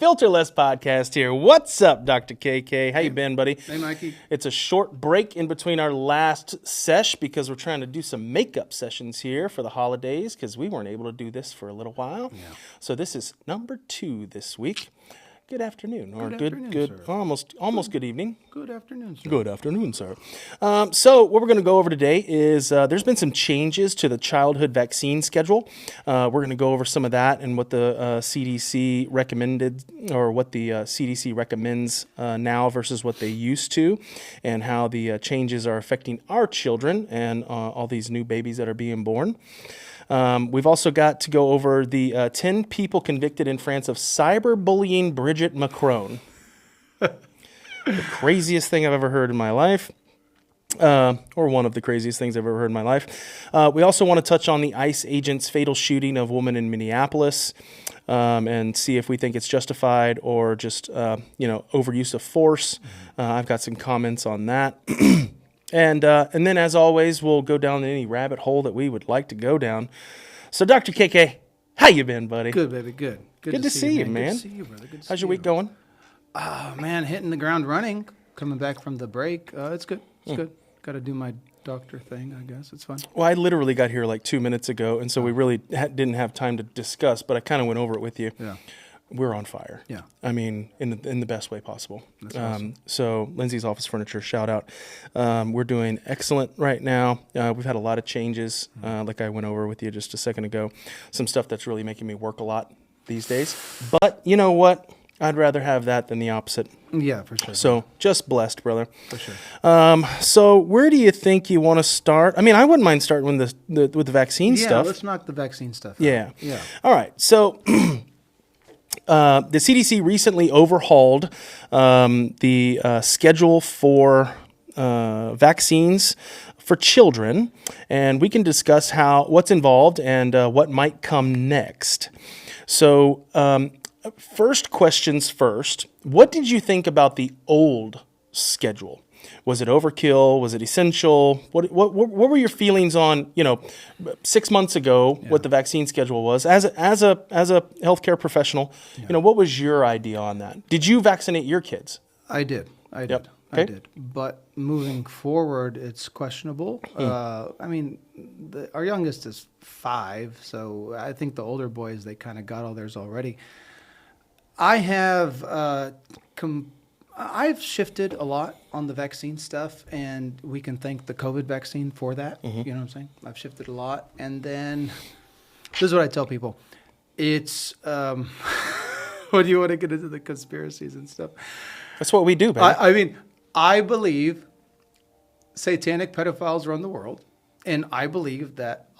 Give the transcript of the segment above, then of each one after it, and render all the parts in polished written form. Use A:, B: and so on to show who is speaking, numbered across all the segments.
A: Filterless podcast here. What's up, Dr. KK? How you been, buddy?
B: Hey, Mikey.
A: It's a short break in between our last sesh because we're trying to do some makeup sessions here for the holidays because we weren't able to do this for a little while. Yeah. So this is number 2 this week. Good afternoon, or good, almost good evening.
B: Good afternoon, sir.
A: Good afternoon, sir. So what we're going to go over today is there's been some changes to the childhood vaccine schedule. We're going to go over some of that and what the CDC recommended, or what the CDC recommends now versus what they used to, and how the changes are affecting our children and all these new babies that are being born. We've also got to go over the 10 people convicted in France of cyberbullying Brigitte Macron. The craziest thing I've ever heard in my life, or one of the craziest things I've ever heard in my life. We also want to touch on the ICE agent's fatal shooting of a woman in Minneapolis, and see if we think it's justified or just overuse of force. I've got some comments on that. And then, as always, we'll go down any rabbit hole that we would like to go down. So, Dr. KK, how you been, buddy?
B: Good, baby, good.
A: Good to see you, man.
B: Good to see you, brother. Good to
A: How's
B: see
A: your week going?
B: Oh, man, hitting the ground running, coming back from the break. It's good. It's good. Got to do my doctor thing, I guess. It's fun.
A: Well, I literally got here like 2 minutes ago, and so we really didn't have time to discuss, but I kind of went over it with you. Yeah. We're on fire. Yeah. I mean, in the best way possible.
B: That's awesome.
A: So Lindsay's Office Furniture, shout out. We're doing excellent right now. We've had a lot of changes, like I went over with you just a second ago. Some stuff that's really making me work a lot these days. But you know what? I'd rather have that than the opposite.
B: Yeah, for sure.
A: So just blessed, brother.
B: For sure.
A: So where do you think you want to start? I mean, I wouldn't mind starting with the vaccine stuff.
B: Yeah, let's knock the vaccine stuff out.
A: Yeah.
B: Yeah.
A: All right. So the CDC recently overhauled the schedule for vaccines for children, and we can discuss what's involved and what might come next. So, first questions first. What did you think about the old schedule? Was it overkill? Was it essential? What were your feelings on 6 months ago? What the vaccine schedule was as a healthcare professional? Yeah. What was your idea on that? Did you vaccinate your kids?
B: I did.
A: Okay.
B: I did. But moving forward, it's questionable. I mean, our youngest is 5, so I think the older boys, they kind of got all theirs already. I have I've shifted a lot on the vaccine stuff, and we can thank the COVID vaccine for that. Mm-hmm. You know what I'm saying? I've shifted a lot. And then this is what I tell people. It's, what do you want to get into the conspiracies and stuff?
A: That's what we do, baby.
B: I believe satanic pedophiles run the world, and I believe that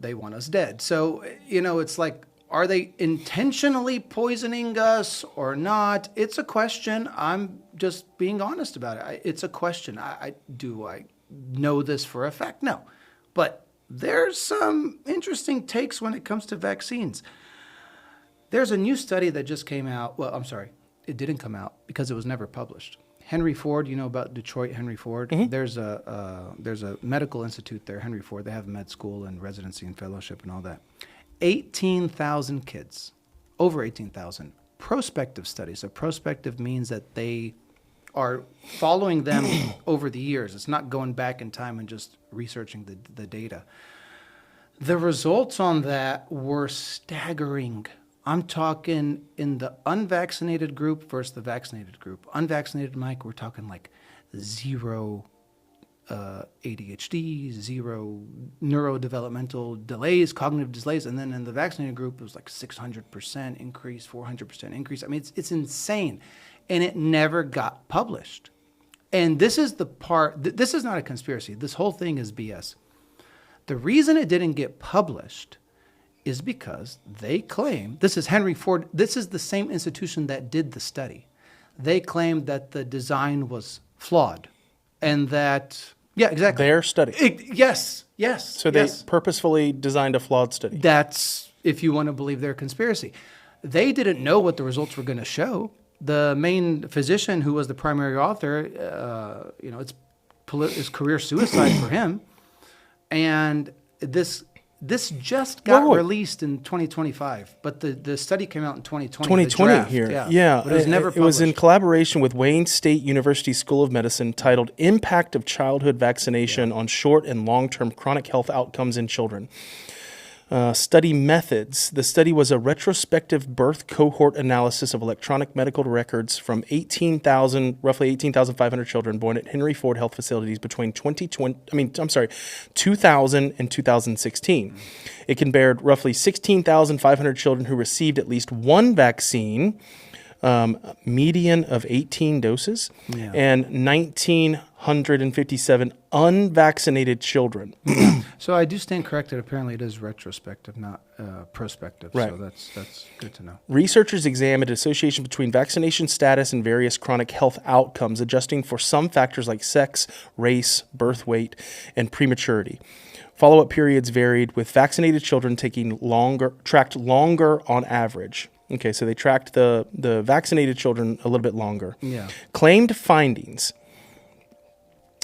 B: they want us dead. So, it's like, are they intentionally poisoning us or not? It's a question. I'm just being honest about it. It's a question. Do I know this for a fact? No. But there's some interesting takes when it comes to vaccines. There's a new study that just came out. Well, I'm sorry. It didn't come out because it was never published. Henry Ford, you know about Detroit, Henry Ford? Mm-hmm. There's a medical institute there, Henry Ford. They have med school and residency and fellowship and all that. 18,000 kids, over 18,000, prospective studies. So prospective means that they are following them over the years. It's not going back in time and just researching the data. The results on that were staggering. I'm talking in the unvaccinated group versus the vaccinated group. Unvaccinated, Mike, we're talking like 0 ADHD, 0 neurodevelopmental delays, cognitive delays, and then in the vaccinated group, it was like 600% increase, 400% increase. I mean, it's insane, and it never got published. And this is the part, this is not a conspiracy. This whole thing is BS. The reason it didn't get published is because they claim, this is Henry Ford, this is the same institution that did the study. They claimed that the design was flawed and that, yeah, exactly.
A: Their study.
B: Yes.
A: So they purposefully designed a flawed study.
B: That's, if you want to believe their conspiracy. They didn't know what the results were going to show. The main physician who was the primary author, it's career suicide for him. And this this just got
A: Wait.
B: released in 2025, but the study came out in 2020.
A: 2020
B: the draft,
A: here.
B: But it was never published.
A: It was in collaboration with Wayne State University School of Medicine, titled Impact of Childhood Vaccination on Short and Long-Term Chronic Health Outcomes in Children. Study methods. The study was a retrospective birth cohort analysis of electronic medical records from roughly 18,500 children born at Henry Ford Health facilities between 2000 and 2016. It compared roughly 16,500 children who received at least one vaccine, median of 18 doses, and 1,957 unvaccinated children.
B: So I do stand corrected. Apparently, it is retrospective, not prospective.
A: Right.
B: So that's good to know.
A: Researchers examined association between vaccination status and various chronic health outcomes, adjusting for some factors like sex, race, birth weight, and prematurity. Follow-up periods varied, with vaccinated children tracked longer on average. Okay, so they tracked the vaccinated children a little bit longer.
B: Yeah.
A: Claimed findings.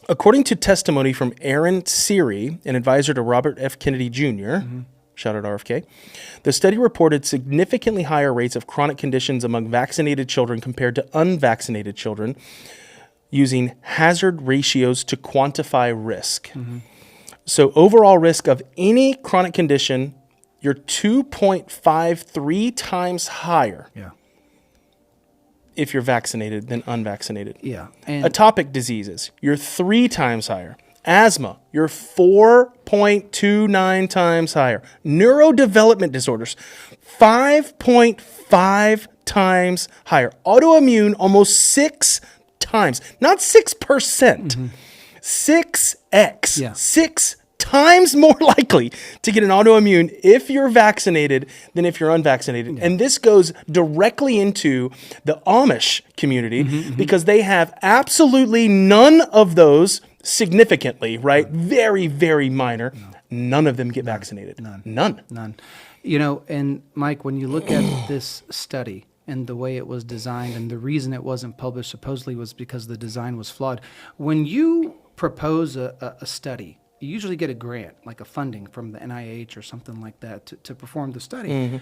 A: According to testimony from Aaron Seary, an advisor to Robert F. Kennedy Jr., shout out RFK, the study reported significantly higher rates of chronic conditions among vaccinated children compared to unvaccinated children, using hazard ratios to quantify risk. So overall risk of any chronic condition, you're 2.53 times higher if you're vaccinated than unvaccinated.
B: Yeah. And
A: Atopic diseases, you're 3 times higher. Asthma, you're 4.29 times higher. Neurodevelopment disorders, 5.5 times higher. Autoimmune, almost 6 times. Not 6%, 6x.
B: Yeah.
A: 6 times more likely to get an autoimmune if you're vaccinated than if you're unvaccinated. And this goes directly into the Amish community because they have absolutely none of those significantly, right? Very, very minor. None of them get vaccinated. None.
B: You know, and Mike, when you look at this study and the way it was designed, and the reason it wasn't published supposedly was because the design was flawed. When you propose a study, you usually get a grant, like a funding from the NIH or something like that to perform the study.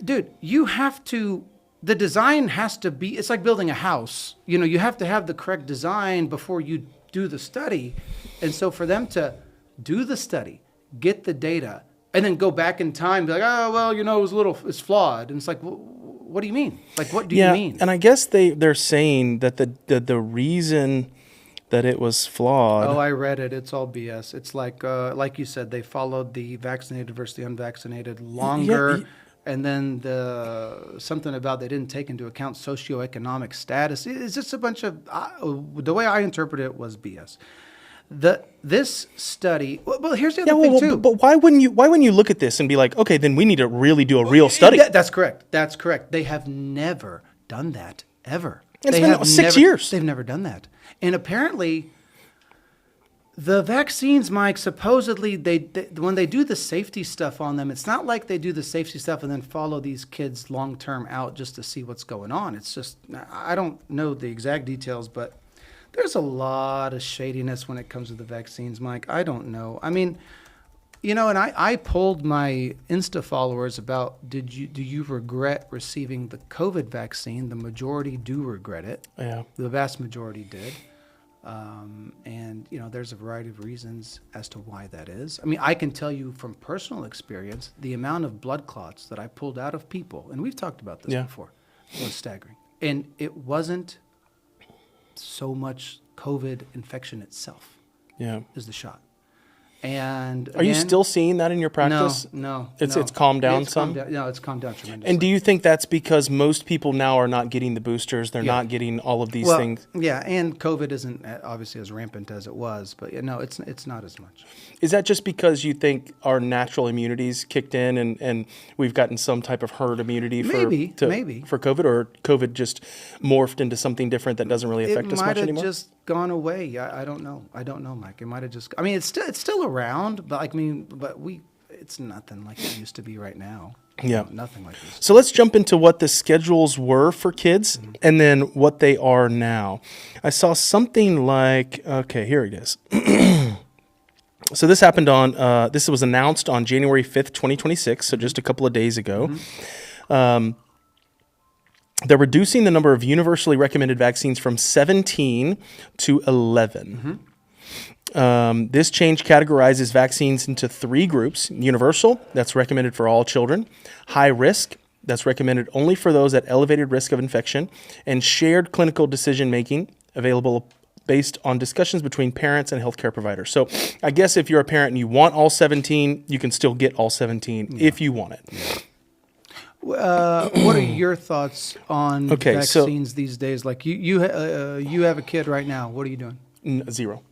B: Dude, the design has to be, it's like building a house. You know, you have to have the correct design before you do the study. And so for them to do the study, get the data, and then go back in time, be like, oh, well, you know, it's flawed. And it's like, what do you mean? Like, what do you mean?
A: And I guess they're saying that the reason that it was flawed.
B: Oh, I read it. It's all BS. It's like you said, they followed the vaccinated versus the unvaccinated longer. And then something about they didn't take into account socioeconomic status. It's just a bunch of, the way I interpret it was BS. This study, well, here's the other thing too.
A: But why wouldn't you look at this and be like, okay, then we need to really do a real study?
B: That's correct. They have never done that, ever.
A: It's been 6 years.
B: They've never done that. And apparently, the vaccines, Mike, supposedly, when they do the safety stuff on them, it's not like they do the safety stuff and then follow these kids long-term out just to see what's going on. It's just, I don't know the exact details, but there's a lot of shadiness when it comes to the vaccines, Mike. I don't know. I mean, you know, and I polled my Insta followers about, do you regret receiving the COVID vaccine? The majority do regret it.
A: Yeah.
B: The vast majority did. And, you know, there's a variety of reasons as to why that is. I mean, I can tell you from personal experience, the amount of blood clots that I pulled out of people, and we've talked about this before, was staggering. And it wasn't so much COVID infection itself. Is the shot. And
A: are you still seeing that in your practice?
B: No.
A: It's calmed down some?
B: It's calmed down tremendously.
A: And do you think that's because most people now are not getting the boosters? They're not getting all of these things?
B: Yeah, and COVID isn't obviously as rampant as it was, but no, it's not as much.
A: Is that just because you think our natural immunity's kicked in and we've gotten some type of herd immunity for COVID, or COVID just morphed into something different that doesn't really affect us much anymore?
B: It might have just gone away. I don't know, Mike. It might have just, I mean, it's still around, but it's nothing like it used to be right now.
A: Yeah.
B: Nothing like this.
A: So let's jump into what the schedules were for kids and then what they are now. I saw something like, okay, here it is. So this happened on, this was announced on January 5th, 2026, so just a couple of days ago. They're reducing the number of universally recommended vaccines from 17 to 11. This change categorizes vaccines into 3 groups: universal, that's recommended for all children; high risk, that's recommended only for those at elevated risk of infection; and shared clinical decision-making, available based on discussions between parents and healthcare providers. So I guess if you're a parent and you want all 17, you can still get all 17 if you want it.
B: What are your thoughts on vaccines these days? Like you have a kid right now. What are you doing?
A: Zero.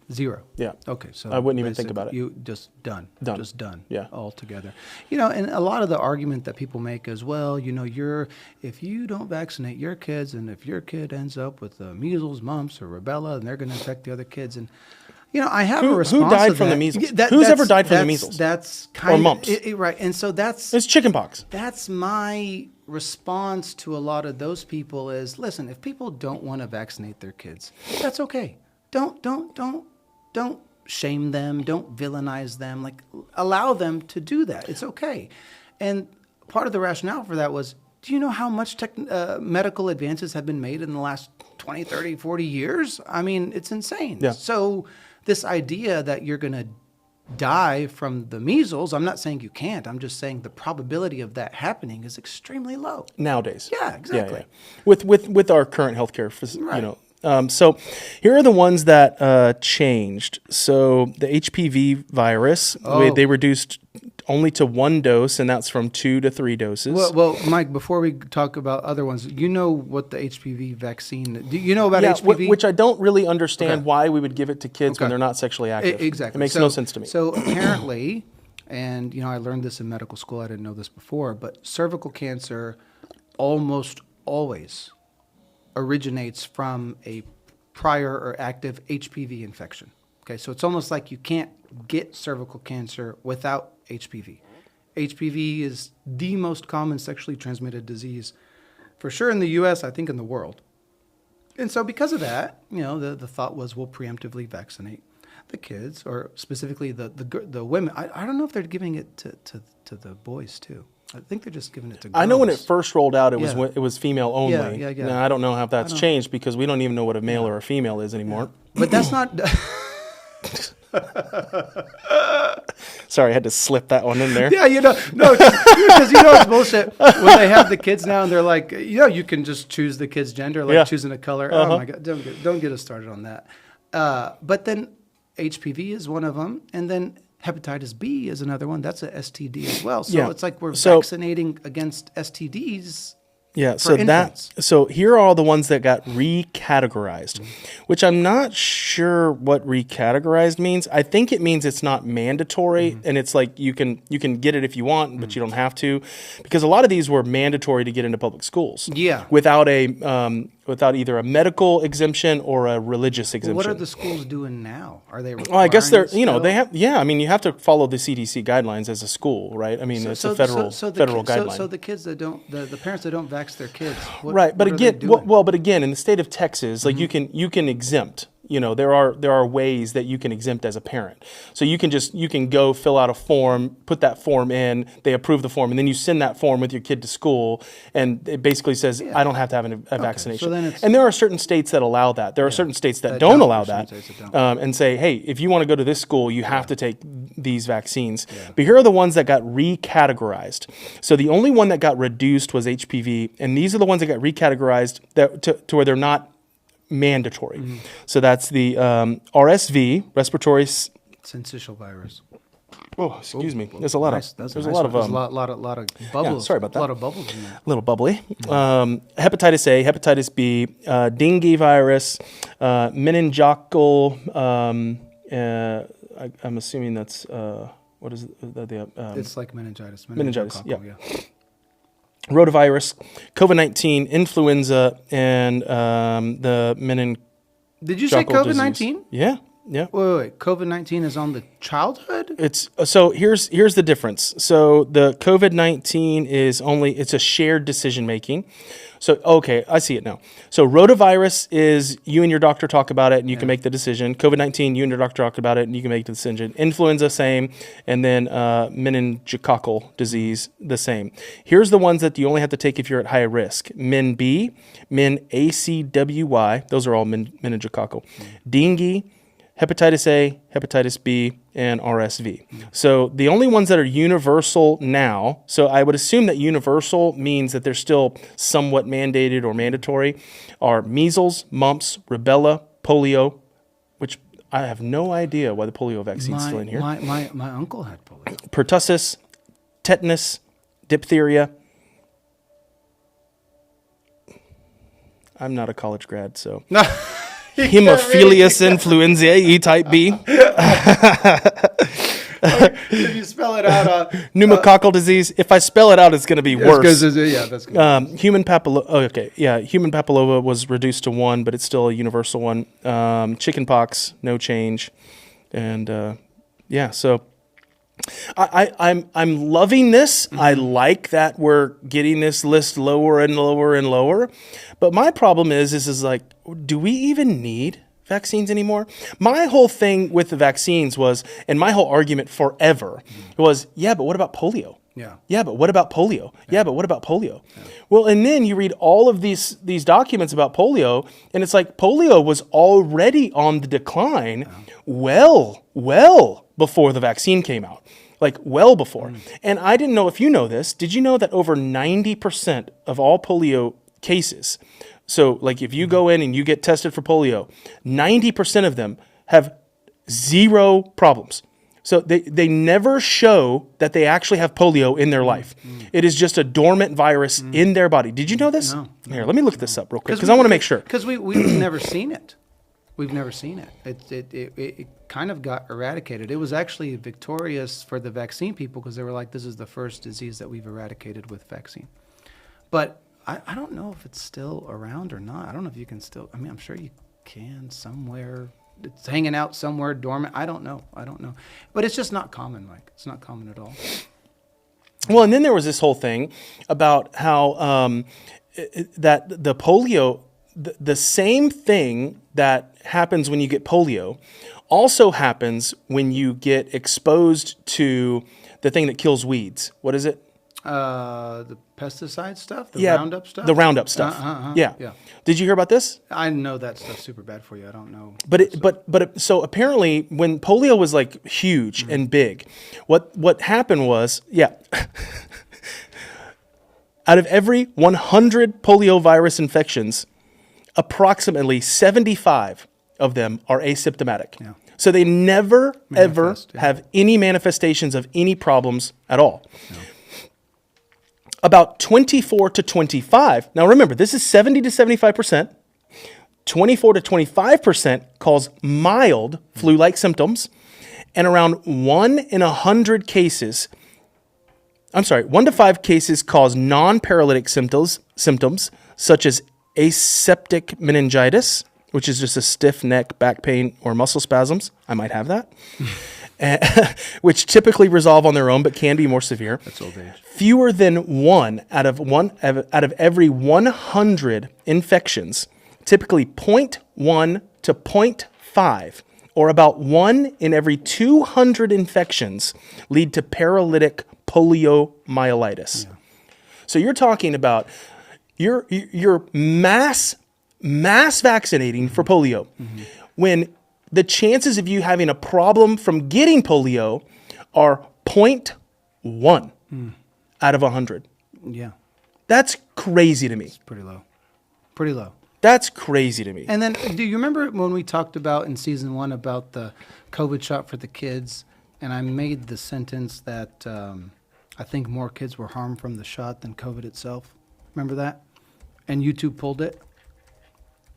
B: Yeah. Okay. So
A: I wouldn't even think about it.
B: You just done. Just done.
A: Yeah.
B: Altogether. And a lot of the argument that people make is, well, if you don't vaccinate your kids, and if your kid ends up with measles, mumps, or rubella, and they're going to infect the other kids, and I have a response.
A: Who died from the measles? Who's ever died from the measles?
B: That's kind
A: or mumps,
B: right? And so
A: it's chickenpox.
B: That's my response to a lot of those people is, listen, if people don't want to vaccinate their kids, that's okay. Don't shame them. Don't villainize them. Like, allow them to do that. It's okay. And part of the rationale for that was, do you know how much medical advances have been made in the last 20, 30, 40 years? I mean, it's insane.
A: Yeah.
B: So this idea that you're going to die from the measles, I'm not saying you can't. I'm just saying the probability of that happening is extremely low.
A: Nowadays.
B: Yeah, exactly.
A: Yeah. With our current healthcare,
B: Right.
A: So here are the ones that changed. So the HPV virus, they reduced only to 1 dose, and that's from 2 to 3 doses.
B: Well, Mike, before we talk about other ones, you know what the HPV vaccine, do you know about HPV?
A: Which I don't really understand why we would give it to kids when they're not sexually active.
B: Exactly.
A: It makes no sense to me.
B: So apparently, and I learned this in medical school, I didn't know this before, but cervical cancer almost always originates from a prior or active HPV infection. Okay, so it's almost like you can't get cervical cancer without HPV. HPV is the most common sexually transmitted disease, for sure in the U.S., I think in the world. And so because of that, the thought was we'll preemptively vaccinate the kids, or specifically the women. I don't know if they're giving it to the boys too. I think they're just giving it to girls.
A: I know when it first rolled out, it was female only.
B: Yeah.
A: Now, I don't know how that's changed, because we don't even know what a male or a female is anymore.
B: But that's not...
A: Sorry, I had to slip that one in there.
B: Yeah, no, because it's bullshit when they have the kids now and they're like, you can just choose the kid's gender, like choosing a color. Oh my God, don't get us started on that. But then HPV is one of them, and then hepatitis B is another one. That's a STD as well. So it's like we're vaccinating against STDs.
A: Yeah, so here are all the ones that got recategorized, which I'm not sure what recategorized means. I think it means it's not mandatory, and it's like you can get it if you want, but you don't have to, because a lot of these were mandatory to get into public schools.
B: Yeah,
A: without either a medical exemption or a religious exemption.
B: Well, what are the schools doing now? Are they requiring?
A: Well, I guess they're they have. Yeah, I mean, you have to follow the CDC guidelines as a school, right? I mean, it's a federal guideline.
B: So the kids that don't, the parents that don't vax their kids,
A: but again, in the state of Texas, like you can exempt. There are ways that you can exempt as a parent. So you can go fill out a form, put that form in, they approve the form, and then you send that form with your kid to school, and it basically says, I don't have to have a vaccination.
B: So
A: and there are certain states that allow that. There are certain states that don't allow that, and say, hey, if you want to go to this school, you have to take these vaccines. Yeah. But here are the ones that got recategorized. So the only one that got reduced was HPV, and these are the ones that got recategorized to where they're not mandatory. So that's the RSV, respiratory
B: syncytial virus.
A: Oh, excuse me. There's a lot of
B: lot of bubbles.
A: Sorry about that.
B: A lot of bubbles in that.
A: A little bubbly. Hepatitis A, hepatitis B, dengue virus, meningococcal. I'm assuming that's what is it?
B: It's like meningitis.
A: Meningitis. Yeah. Rotavirus, COVID-19, influenza, and the meningococcal
B: Did you say COVID-19?
A: Yeah. Yeah.
B: Wait. COVID-19 is on the childhood?
A: It's so here's the difference. So the COVID-19 is it's a shared decision making. So okay, I see it now. So rotavirus is you and your doctor talk about it and you can make the decision. COVID-19, you and your doctor talk about it and you can make the decision. Influenza, same, and then meningococcal disease, the same. Here's the ones that you only have to take if you're at high risk: Min B, Min ACWY, those are all meningococcal, dengue, hepatitis A, hepatitis B, and RSV. So the only ones that are universal now, so I would assume that universal means that they're still somewhat mandated or mandatory, are measles, mumps, rubella, polio, which I have no idea why the polio vaccine's still in here.
B: My uncle had polio.
A: Pertussis, tetanus, diphtheria. I'm not a college grad, so... Hemophilus influenzae type B.
B: If you spell it out,
A: pneumococcal disease. If I spell it out, it's going to be worse.
B: Yeah, that's good.
A: Human papilloma. Oh, okay, yeah. Human papilloma was reduced to 1, but it's still a universal one. Chickenpox, no change, and yeah. So I'm loving this. I like that we're getting this list lower and lower and lower. But my problem is like, do we even need vaccines anymore? My whole thing with the vaccines was, and my whole argument forever was, yeah, but what about polio? Yeah, but what about polio? Yeah, but what about polio? Yeah. Well, and then you read all of these documents about polio, and it's like polio was already on the decline well before the vaccine came out. Like well before. And I didn't know if you know this. Did you know that over 90% of all polio cases, so like if you go in and you get tested for polio, 90% of them have zero problems. So they never show that they actually have polio in their life. It is just a dormant virus in their body. Did you know this?
B: No.
A: Here, let me look this up real quick because I want to make sure.
B: Because we've never seen it. We've never seen it. It kind of got eradicated. It was actually victorious for the vaccine people because they were like, this is the first disease that we've eradicated with vaccine. But I don't know if it's still around or not. I don't know if you can still, I mean, I'm sure you can somewhere. It's hanging out somewhere dormant. I don't know. But it's just not common, Mike. It's not common at all.
A: Well, and then there was this whole thing about how that the polio, the same thing that happens when you get polio also happens when you get exposed to the thing that kills weeds. What is it?
B: The pesticide stuff? The
A: yeah,
B: Roundup stuff?
A: The Roundup stuff. Yeah. Did you hear about this?
B: I know that stuff's super bad for you. I don't know.
A: So apparently when polio was like huge and big, what happened was, out of every 100 polio virus infections, approximately 75 of them are asymptomatic. Yeah. So they never, ever have any manifestations of any problems at all. Yeah. About 24 to 25, now remember, this is 70 to 75%. 24 to 25% cause mild flu-like symptoms, and around 1 in 100 cases, 1 to 5 cases cause non-paralytic symptoms such as aseptic meningitis, which is just a stiff neck, back pain, or muscle spasms. I might have that. Which typically resolve on their own, but can be more severe. That's old age. Fewer than one out of every 100 infections, typically 0.1 to 0.5, or about 1 in every 200 infections, lead to paralytic poliomyelitis. Yeah. So you're talking about you're mass vaccinating for polio when the chances of you having a problem from getting polio are 0.1 out of 100.
B: Yeah.
A: That's crazy to me.
B: It's pretty low. Pretty low.
A: That's crazy to me.
B: And then, do you remember when we talked about in season 1 about the COVID shot for the kids? And I made the sentence that I think more kids were harmed from the shot than COVID itself. Remember that? And YouTube pulled it?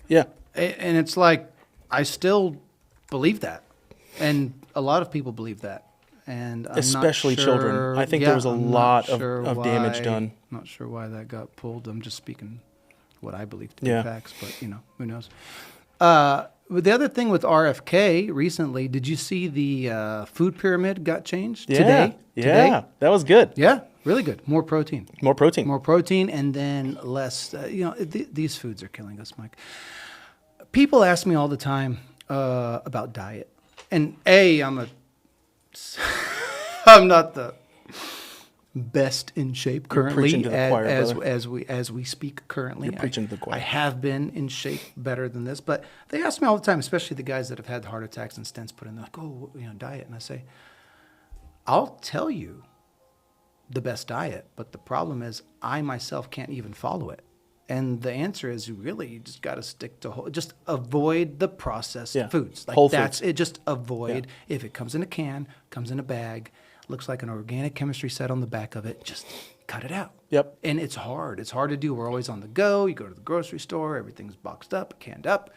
A: Yeah.
B: And it's like, I still believe that. And a lot of people believe that. And I'm
A: especially
B: not sure,
A: children. I think there was a lot of damage done.
B: Not sure why that got pulled. I'm just speaking what I believe to be facts, but who knows? But the other thing with RFK recently, did you see the food pyramid got changed
A: Yeah.
B: today?
A: Yeah.
B: Today?
A: That was good.
B: Yeah, really good. More protein.
A: More protein.
B: More protein, and then less. These foods are killing us, Mike. People ask me all the time about diet, and I'm not the best in shape currently
A: preaching to the choir, brother.
B: as we speak currently.
A: You're preaching to the choir.
B: I have been in shape better than this, but they ask me all the time, especially the guys that have had heart attacks and stents put in. They're like, "Oh, diet," and I say, "I'll tell you the best diet, but the problem is I myself can't even follow it." And the answer is you just got to stick to just avoid the processed foods. Like
A: Whole
B: that's
A: foods.
B: it. Just avoid if it comes in a can, comes in a bag, looks like an organic chemistry set on the back of it. Just cut it out.
A: Yep.
B: And it's hard. It's hard to do. We're always on the go. You go to the grocery store, everything's boxed up, canned up.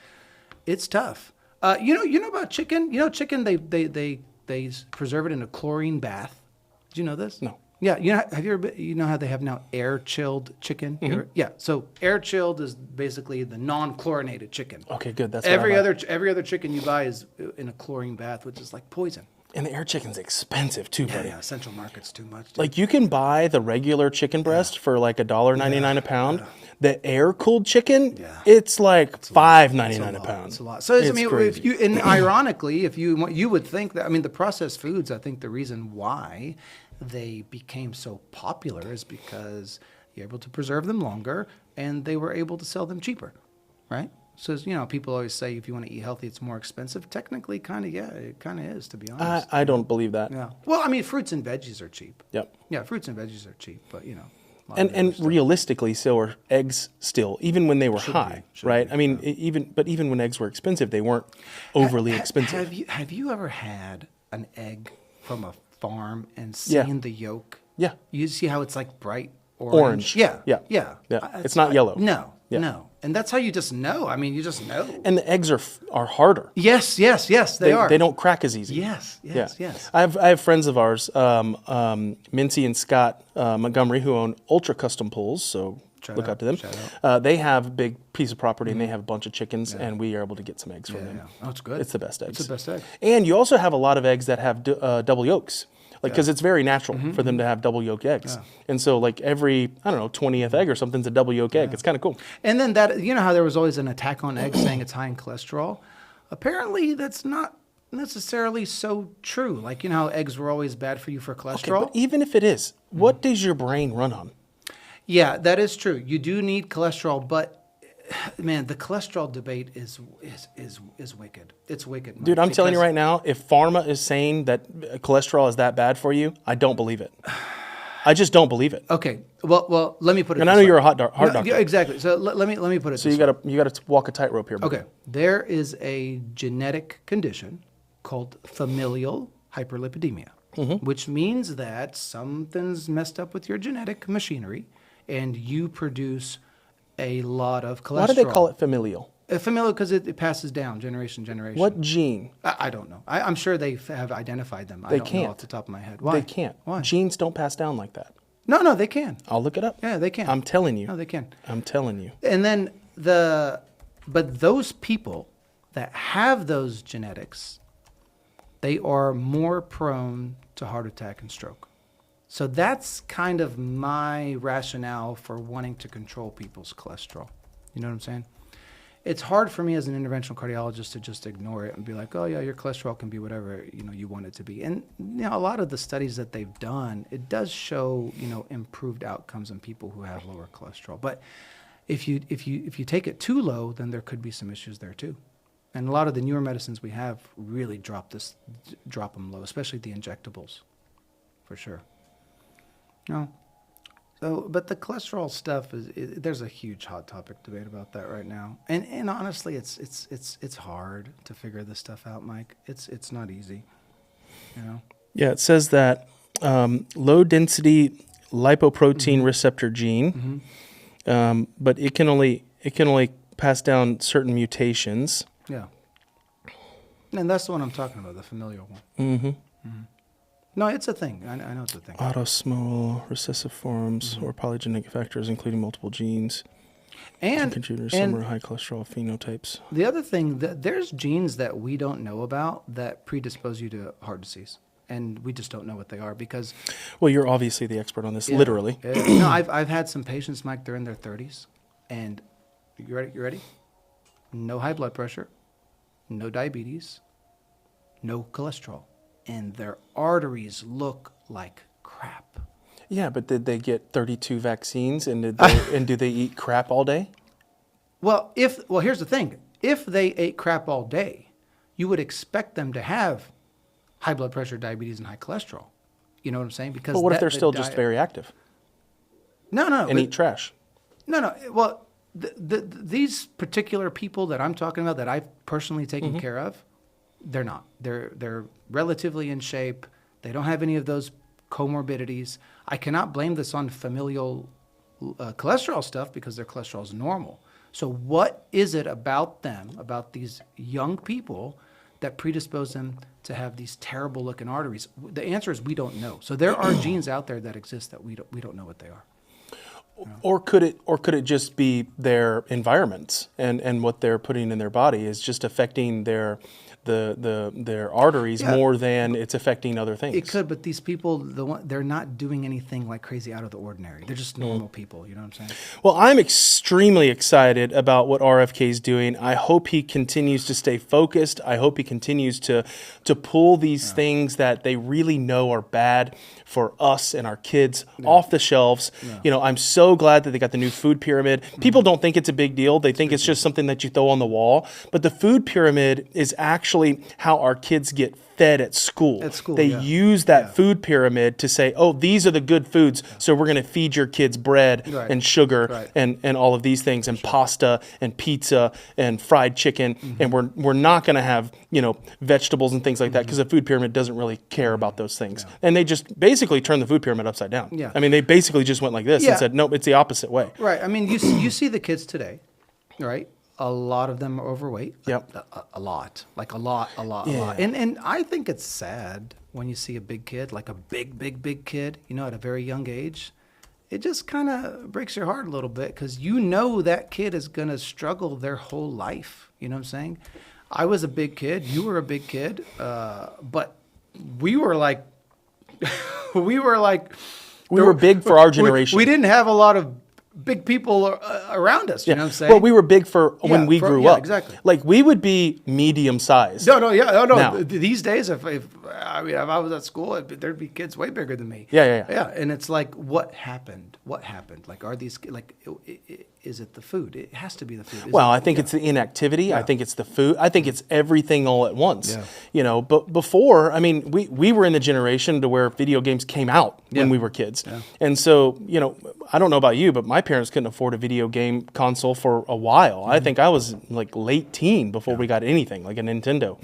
B: It's tough. You know about chicken? Chicken they preserve it in a chlorine bath. Did you know this?
A: No.
B: Yeah, have you ever been, how they have now air chilled chicken? Yeah, so air chilled is basically the non-chlorinated chicken.
A: Okay, good. That's
B: every
A: what I like.
B: other chicken you buy is in a chlorine bath, which is like poison.
A: And the air chicken's expensive too, buddy.
B: Yeah, Central Market's too much. Dude.
A: Like you can buy the regular chicken breast for like $1.99 a pound. The air cooled chicken, it's like $5.99 a pound.
B: It's a lot. So
A: It's crazy.
B: ironically, if you would think that the processed foods, I think the reason why they became so popular is because you're able to preserve them longer and they were able to sell them cheaper, right? So, people always say if you want to eat healthy, it's more expensive. Technically, it kind of is, to be honest.
A: I don't believe that.
B: Yeah. Well, fruits and veggies are cheap.
A: Yep.
B: Yeah, fruits and veggies are cheap, but, a lot of
A: And
B: other stuff.
A: realistically, so are eggs still, even when they were high, right? I mean, even when eggs were expensive, they weren't overly expensive.
B: Have you ever had an egg from a farm and seen the yolk?
A: Yeah.
B: You see how it's like bright
A: Orange.
B: Yeah.
A: Yeah.
B: Yeah.
A: It's not yellow.
B: No.
A: Yeah.
B: No. And that's how you just know. You just know.
A: And the eggs are harder.
B: Yes. They are.
A: They don't crack as easy.
B: Yes. Yes.
A: I have friends of ours, Mincy and Scott Montgomery, who own Ultra Custom Pools. So look out to them. They have a big piece of property and they have a bunch of chickens, and we are able to get some eggs from them.
B: Yeah. Oh, it's good.
A: It's the best eggs.
B: It's the best egg.
A: And you also have a lot of eggs that have double yolks. Because it's very natural for them to have double yolk eggs. Yeah. And so like every, 20th egg or something's a double yolk egg. It's kind of cool.
B: And then how there was always an attack on eggs saying it's high in cholesterol? Apparently that's not necessarily so true. Like, how eggs were always bad for you for cholesterol?
A: Okay, but even if it is, what does your brain run on?
B: Yeah, that is true. You do need cholesterol, but man, the cholesterol debate is wicked. It's wicked, Mike,
A: Dude, I'm telling you right now, if pharma is saying that cholesterol is that bad for you, I don't believe it. I just don't believe it.
B: Okay. Well, let me put it.
A: And
B: this
A: I know
B: way.
A: you're a heart doctor.
B: Yeah, exactly. So let me put it.
A: So
B: this
A: you got to walk a tightrope here. Buddy.
B: Okay. There is a genetic condition called familial hyperlipidemia, which means that something's messed up with your genetic machinery, and you produce a lot of cholesterol.
A: Why do they call it familial?
B: Familial because it passes down generation to generation.
A: What gene?
B: I don't know. I'm sure they have identified them. I don't know off the top of my head. Why?
A: They can't.
B: Why?
A: Genes don't pass down like that.
B: No, they can.
A: I'll look it up.
B: Yeah, they can.
A: I'm telling you.
B: No, they can.
A: I'm telling you.
B: And then but those people that have those genetics, they are more prone to heart attack and stroke. So that's kind of my rationale for wanting to control people's cholesterol. You know what I'm saying? It's hard for me as an interventional cardiologist to just ignore it and be like, oh yeah, your cholesterol can be whatever you want it to be. And a lot of the studies that they've done, it does show improved outcomes in people who have lower cholesterol. But if you take it too low, then there could be some issues there too. And a lot of the newer medicines we have really drop them low, especially the injectables, for sure. No. So, but the cholesterol stuff there's a huge hot topic debate about that right now, and honestly, it's hard to figure this stuff out, Mike. It's not easy,
A: Yeah, it says that low density lipoprotein receptor gene, but it can only pass down certain mutations.
B: Yeah, and that's the one I'm talking about, the familial one. No, it's a thing. I know it's a thing.
A: Autosomal recessive forms or polygenic factors, including multiple genes.
B: And
A: Contributors,
B: and
A: some are high cholesterol phenotypes.
B: the other thing, that there's genes that we don't know about that predispose you to heart disease, and we just don't know what they are because.
A: Well, you're obviously the expert on this,
B: Yeah.
A: literally.
B: No, I've had some patients, Mike. They're in their 30s, and you ready? You ready? No high blood pressure, no diabetes, no cholesterol, and their arteries look like crap.
A: Yeah, but did they get 32 vaccines and do they eat crap all day?
B: Well, here's the thing: if they ate crap all day, you would expect them to have high blood pressure, diabetes, and high cholesterol. You know what I'm saying? Because
A: But what if they're
B: the
A: still just very active
B: no
A: and eat trash?
B: No. Well, these particular people that I'm talking about that I've personally taken care of, they're not. They're relatively in shape. They don't have any of those comorbidities. I cannot blame this on familial cholesterol stuff because their cholesterol is normal. So what is it about them, about these young people, that predispose them to have these terrible looking arteries? The answer is we don't know. So there are genes out there that exist that we don't know what they are.
A: Or could it just be their environments and what they're putting in their body is just affecting their arteries more than it's affecting other things?
B: It could, but these people, they're not doing anything like crazy out of the ordinary. They're just normal people. You know what I'm saying?
A: Well, I'm extremely excited about what RFK is doing. I hope he continues to stay focused. I hope he continues to pull these things that they really know are bad for us and our kids off the shelves. Yeah. You know, I'm so glad that they got the new food pyramid. People don't think it's a big deal. They think it's just something that you throw on the wall. But the food pyramid is actually how our kids get fed at school. They use that food pyramid to say, oh, these are the good foods, so we're going to feed your kids bread and sugar and all of these things, and pasta and pizza and fried chicken, and we're not going to have, you know, vegetables and things like that, because the food pyramid doesn't really care about those things. And they just basically turned the food pyramid upside down. I mean, they basically just went like this and said, nope, it's the opposite way.
B: Right. I mean, you see the kids today, right? A lot of them are overweight.
A: Yep.
B: A lot. Like a lot. And I think it's sad when you see a big kid, like a big kid, you know, at a very young age. It just kind of breaks your heart a little bit, because you know that kid is going to struggle their whole life. You know what I'm saying? I was a big kid. You were a big kid. But we were like, we were
A: big for our generation.
B: We didn't have a lot of big people around us, you know what I'm saying?
A: Well, we were big for when we grew up.
B: Exactly.
A: Like, we would be medium sized.
B: No.
A: Now.
B: These days, if I was at school, there'd be kids way bigger than me.
A: Yeah.
B: And it's like, what happened? Like, are these, like, is it the food? It has to be the food.
A: Well, I think it's the inactivity. Yeah. I think it's the food. I think it's everything all at once. Yeah. You know, but before, I mean, we were in the generation to where video games came out when we were kids. Yeah. And so, you know, I don't know about you, but my parents couldn't afford a video game console for a while. I think I was like late teen before we got anything like a Nintendo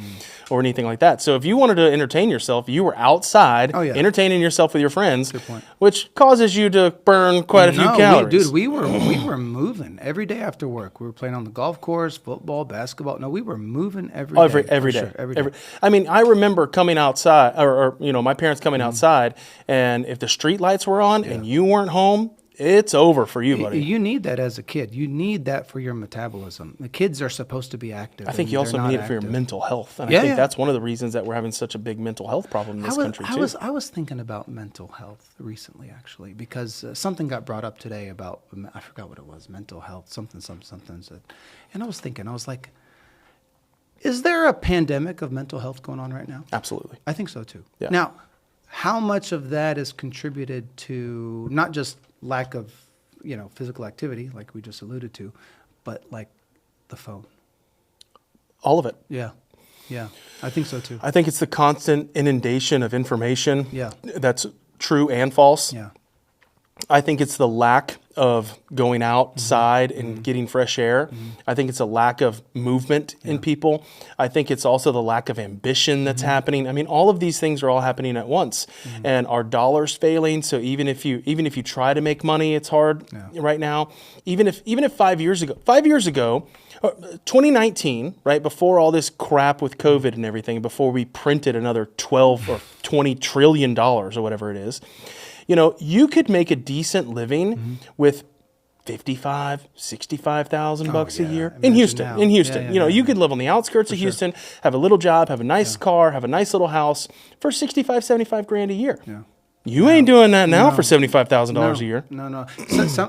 A: or anything like that. So if you wanted to entertain yourself, you were outside entertaining yourself with your friends, which causes you to burn quite a few calories.
B: We were moving every day after work. We were playing on the golf course, football, basketball. No, we were moving every day.
A: Every day. I mean, I remember coming outside, or you know, my parents coming outside, and if the street lights were on and you weren't home, it's over for you, buddy.
B: You need that as a kid. You need that for your metabolism. The kids are supposed to be active.
A: I think you also need it for your mental health. And I think that's one of the reasons that we're having such a big mental health problem in this country, too.
B: I was thinking about mental health recently, actually, because something got brought up today about, I forgot what it was, mental health, something. And I was thinking, I was like, is there a pandemic of mental health going on right now?
A: Absolutely.
B: I think so, too.
A: Yeah.
B: Now, how much of that is contributed to not just lack of, you know, physical activity, like we just alluded to, but like the phone?
A: All of it.
B: Yeah, I think so too.
A: I think it's the constant inundation of information that's true and false.
B: Yeah.
A: I think it's the lack of going outside and getting fresh air. I think it's a lack of movement in people. I think it's also the lack of ambition that's happening. I mean, all of these things are all happening at once, and our dollar's failing. So even if you try to make money, it's hard right now. Even if 5 years ago, 2019, right before all this crap with COVID and everything, before we printed another 12 or 20 trillion dollars or whatever it is, you know, you could make a decent living with $65,000 a
B: yeah.
A: year
B: Imagine
A: in Houston.
B: now.
A: In Houston,
B: Yeah,
A: you know,
B: yeah,
A: you could live on the outskirts of Houston, have a little job, have a nice car, have a nice little house for 65, 75 grand a year.
B: Yeah.
A: You ain't doing that now for $75,000 a year.
B: No.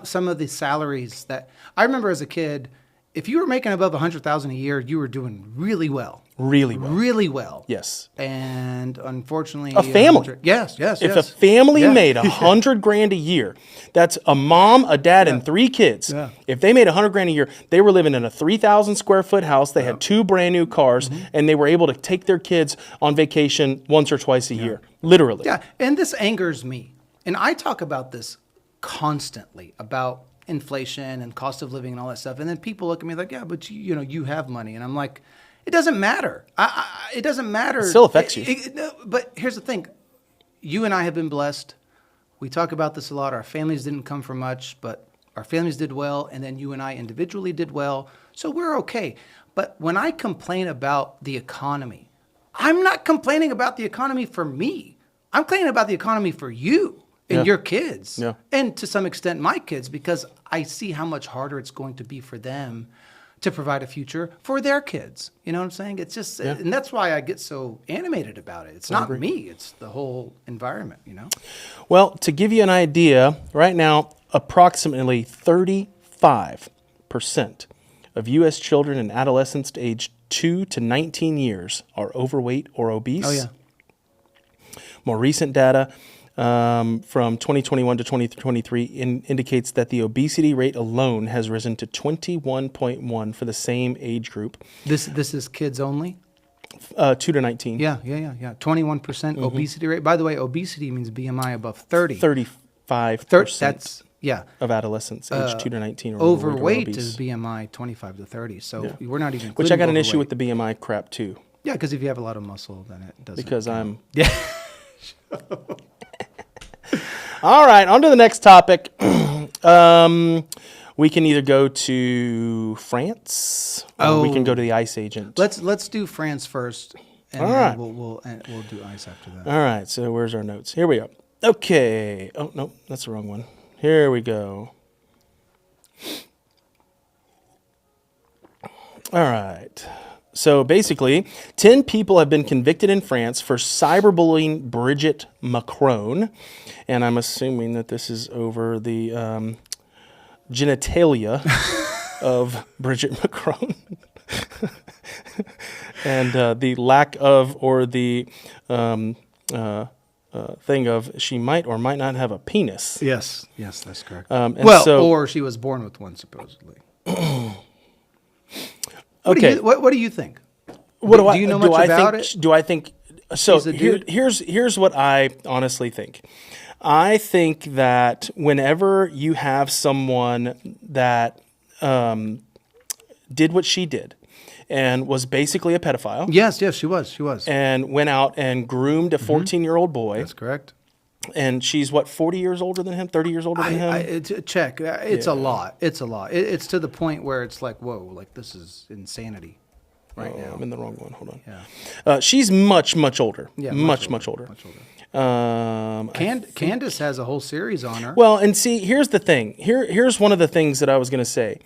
B: Some of the salaries that I remember as a kid, if you were making above 100,000 a year, you were doing really well.
A: Really well.
B: Really well.
A: Yes.
B: And unfortunately,
A: A family.
B: Yes.
A: If a family made $100 grand a year, that's a mom, a dad, and 3 kids.
B: Yeah.
A: If they made $100 grand a year, they were living in a 3,000 square foot house. They had 2 brand new cars, and they were able to take their kids on vacation once or twice a year, literally.
B: Yeah, and this angers me. And I talk about this constantly, about inflation and cost of living and all that stuff. And then people look at me like, yeah, but you have money. And I'm like, it doesn't matter. It doesn't matter.
A: It still affects you.
B: No, but here's the thing. You and I have been blessed. We talk about this a lot. Our families didn't come from much, but our families did well. And then you and I individually did well. So we're okay. But when I complain about the economy, I'm not complaining about the economy for me. I'm complaining about the economy for you and your kids.
A: Yeah.
B: And to some extent, my kids, because I see how much harder it's going to be for them to provide a future for their kids. You know what I'm saying? It's just, and that's why I get so animated about it. It's not me, it's the whole environment,
A: Well, to give you an idea, right now, approximately 35% of U.S. children and adolescents aged 2 to 19 years are overweight or obese.
B: Oh, yeah.
A: More recent data from 2021 to 2023 indicates that the obesity rate alone has risen to 21.1 for the same age group.
B: This is kids only?
A: 2 to 19.
B: Yeah. 21% obesity rate. By the way, obesity means BMI above 30.
A: 35%.
B: That's,
A: of adolescents aged 2 to 19 are
B: overweight
A: or obese.
B: is BMI 25 to 30. So we're not even
A: Which I got an
B: overweight.
A: issue with the BMI crap too.
B: Yeah, because if you have a lot of muscle, then it doesn't.
A: Because I'm...
B: Yeah.
A: All right, on to the next topic. We can either go to France or we can go to the ICE agent.
B: Let's do France first, and
A: All
B: then
A: right.
B: we'll do ICE after that.
A: All right, so where's our notes? Here we go. Okay. Oh, no, that's the wrong one. Here we go. All right. So basically, 10 people have been convicted in France for cyberbullying Brigitte Macron. And I'm assuming that this is over the genitalia of Brigitte Macron. And the lack of, or the thing of, she might or might not have a penis.
B: Yes, that's correct. Or she was born with one, supposedly.
A: Okay.
B: What do you think?
A: Do
B: you know much about it?
A: Do I think so?
B: He's a dude?
A: Here's what I honestly think. I think that whenever you have someone that did what she did and was basically a pedophile.
B: Yes, she was.
A: And went out and groomed a 14-year-old boy.
B: That's correct.
A: And she's, 40 years older than him? 30 years older than him?
B: Check. It's a lot. It's a lot. It's to the point where it's like, whoa, like this is insanity right now.
A: I'm in the wrong one. Hold on.
B: Yeah.
A: She's much older.
B: Yeah,
A: much older.
B: Much older. Candace has a whole series on her.
A: Well, and see, here's the thing. Here's one of the things that I was going to say.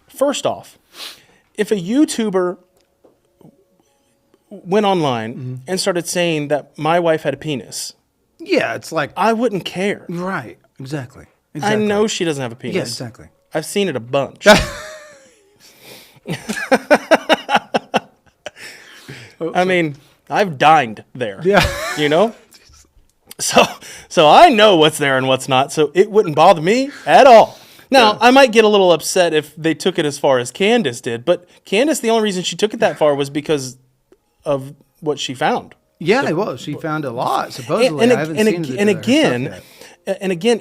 A: First off, if a YouTuber went online and started saying that my wife had a penis,
B: yeah, it's like,
A: I wouldn't care.
B: right, exactly.
A: I know she doesn't have a penis.
B: Yeah, exactly.
A: I've seen it a bunch. I mean, I've dined there.
B: Yeah.
A: You know? So I know what's there and what's not, so it wouldn't bother me at all. Now, I might get a little upset if they took it as far as Candace did, but Candace, the only reason she took it that far was because of what she found.
B: Yeah, well, she found a lot, supposedly. I haven't seen it.
A: And again,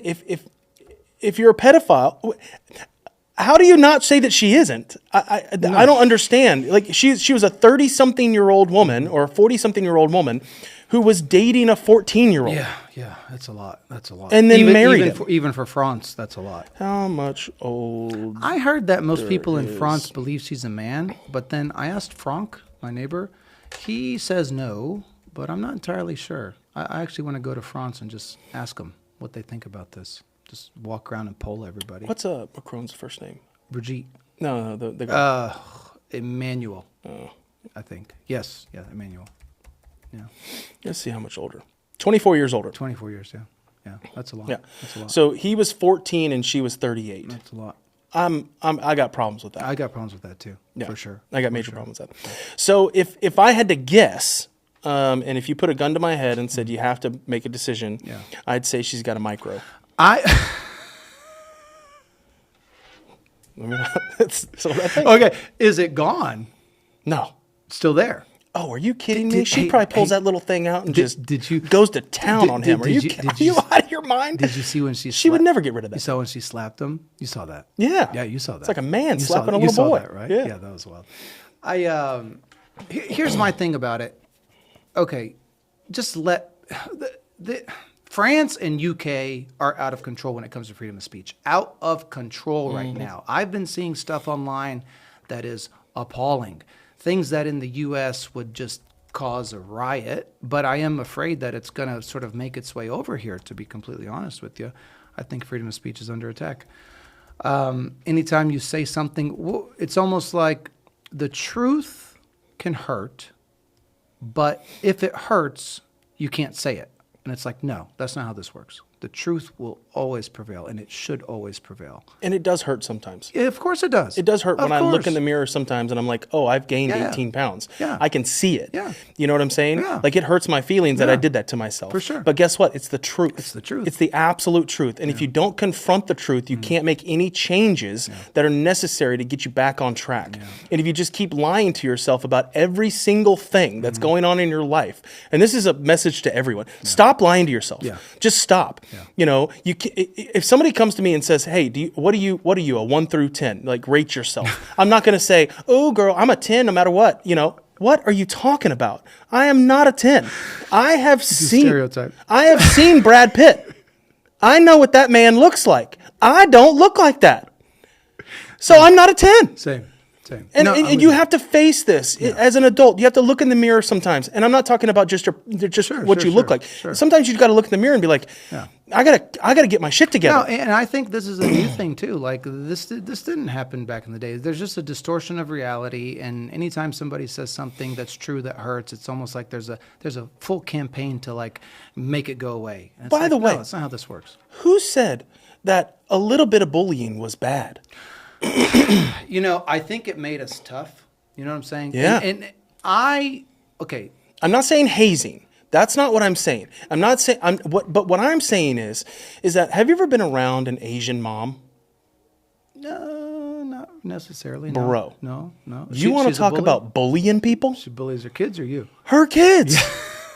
A: if you're a pedophile, how do you not say that she isn't? I don't understand. Like she was a 30-something-year-old woman or a 40-something-year-old woman who was dating a 14-year-old.
B: Yeah, that's a lot.
A: And then married him.
B: Even for France, that's a lot.
A: How much old?
B: I heard that most people in France believe she's a man, but then I asked Franck, my neighbor. He says no, but I'm not entirely sure. I actually want to go to France and just ask them what they think about this. Just walk around and poll everybody.
A: What's Macron's first name?
B: Brigitte?
A: No, the guy.
B: Emmanuel. I think. Yes. Yeah, Emmanuel. Yeah.
A: Let's see how much older. 24 years older.
B: 24 years, yeah. Yeah, that's a lot.
A: Yeah.
B: That's a lot.
A: So he was 14 and she was 38.
B: That's a lot.
A: I got problems with that.
B: I got problems with that too,
A: Yeah.
B: for sure.
A: I got major problems with that. So if I had to guess, and if you put a gun to my head and said you have to make a decision,
B: Yeah.
A: I'd say she's got a micro. That's what I think.
B: Okay, is it gone?
A: No.
B: Still there?
A: Oh, are you kidding me? She probably pulls that little thing out and just
B: did you-
A: goes to town on him. Are you out of your mind?
B: Did you see when
A: She would never get rid of
B: You
A: that.
B: saw when she slapped him? You saw that?
A: Yeah.
B: Yeah, you saw that.
A: It's like a man
B: You
A: slapping a
B: you
A: little
B: saw
A: boy.
B: That, right?
A: Yeah.
B: Yeah, that was wild. Here's my thing about it. Okay, just let France and UK are out of control when it comes to freedom of speech. Out of control right now. I've been seeing stuff online that is appalling. Things that in the US would just cause a riot, but I am afraid that it's going to sort of make its way over here, to be completely honest with you. I think freedom of speech is under attack. Anytime you say something, it's almost like the truth can hurt, but if it hurts, you can't say it. And it's like, no, that's not how this works. The truth will always prevail, and it should always prevail.
A: And it does hurt sometimes.
B: Yeah, of course it does.
A: It does hurt when I look
B: course.
A: in the mirror sometimes and I'm like, oh, I've gained
B: Yeah.
A: 18 pounds.
B: Yeah.
A: I can see it.
B: Yeah.
A: You know what I'm saying?
B: Yeah.
A: Like it hurts my feelings that I
B: Yeah.
A: did that to myself.
B: For sure.
A: But guess what? It's the truth.
B: It's the truth.
A: It's the absolute truth. And if you don't confront the truth, you can't make any changes that are necessary to get you back on track. And if you just keep lying to yourself about every single thing that's going on in your life, and this is a message to everyone, stop lying to yourself.
B: Yeah.
A: Just stop.
B: Yeah.
A: You know, if somebody comes to me and says, "Hey, what are you a 1 through 10? Like rate yourself." I'm not going to say, "Oh, girl, I'm a 10 no matter what." You know, what are you talking about? I am not a 10. I have seen
B: stereotype.
A: I have seen Brad Pitt. I know what that man looks like. I don't look like that. So I'm not a 10.
B: Same.
A: And,
B: No,
A: and
B: I'm
A: you
B: with
A: have to face this as an adult. You have to look in the mirror sometimes. And I'm not talking about just what you look like.
B: sure.
A: Sometimes you've got to look in the mirror and be like, I gotta get my shit together.
B: No, and I think this is a new thing too. Like this didn't happen back in the day. There's just a distortion of reality, and anytime somebody says something that's true that hurts, it's almost like there's a full campaign to like make it go away. And it's
A: By the way,
B: no, that's not how this works.
A: Who said that a little bit of bullying was bad?
B: You know, I think it made us tough. You know what I'm saying?
A: Yeah.
B: Okay.
A: I'm not saying hazing. That's not what I'm saying. I'm not saying. But what I'm saying is that have you ever been around an Asian mom?
B: No, not necessarily.
A: Bro.
B: No.
A: You want to
B: she's a
A: talk
B: bully?
A: about bullying people?
B: She bullies her kids or you?
A: Her kids.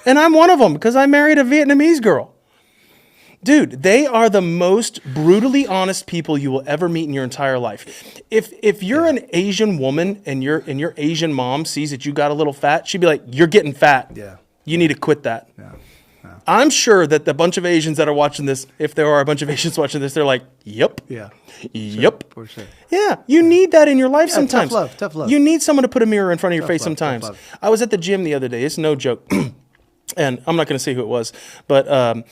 A: And I'm one of them because I married a Vietnamese girl. Dude, they are the most brutally honest people you will ever meet in your entire life. If you're an Asian woman and your Asian mom sees that you got a little fat, she'd be like, "You're getting fat.
B: Yeah.
A: You need to quit that."
B: Yeah.
A: I'm sure that the bunch of Asians that are watching this, if there are a bunch of Asians watching this, they're like, "Yep.
B: Yeah.
A: Yep.
B: For sure.
A: Yeah, you need that in your life sometimes.
B: Tough love.
A: You need someone to put a mirror in front of your face
B: love, tough
A: sometimes.
B: love.
A: I was at the gym the other day. It's no joke. And I'm not going to say who it was, but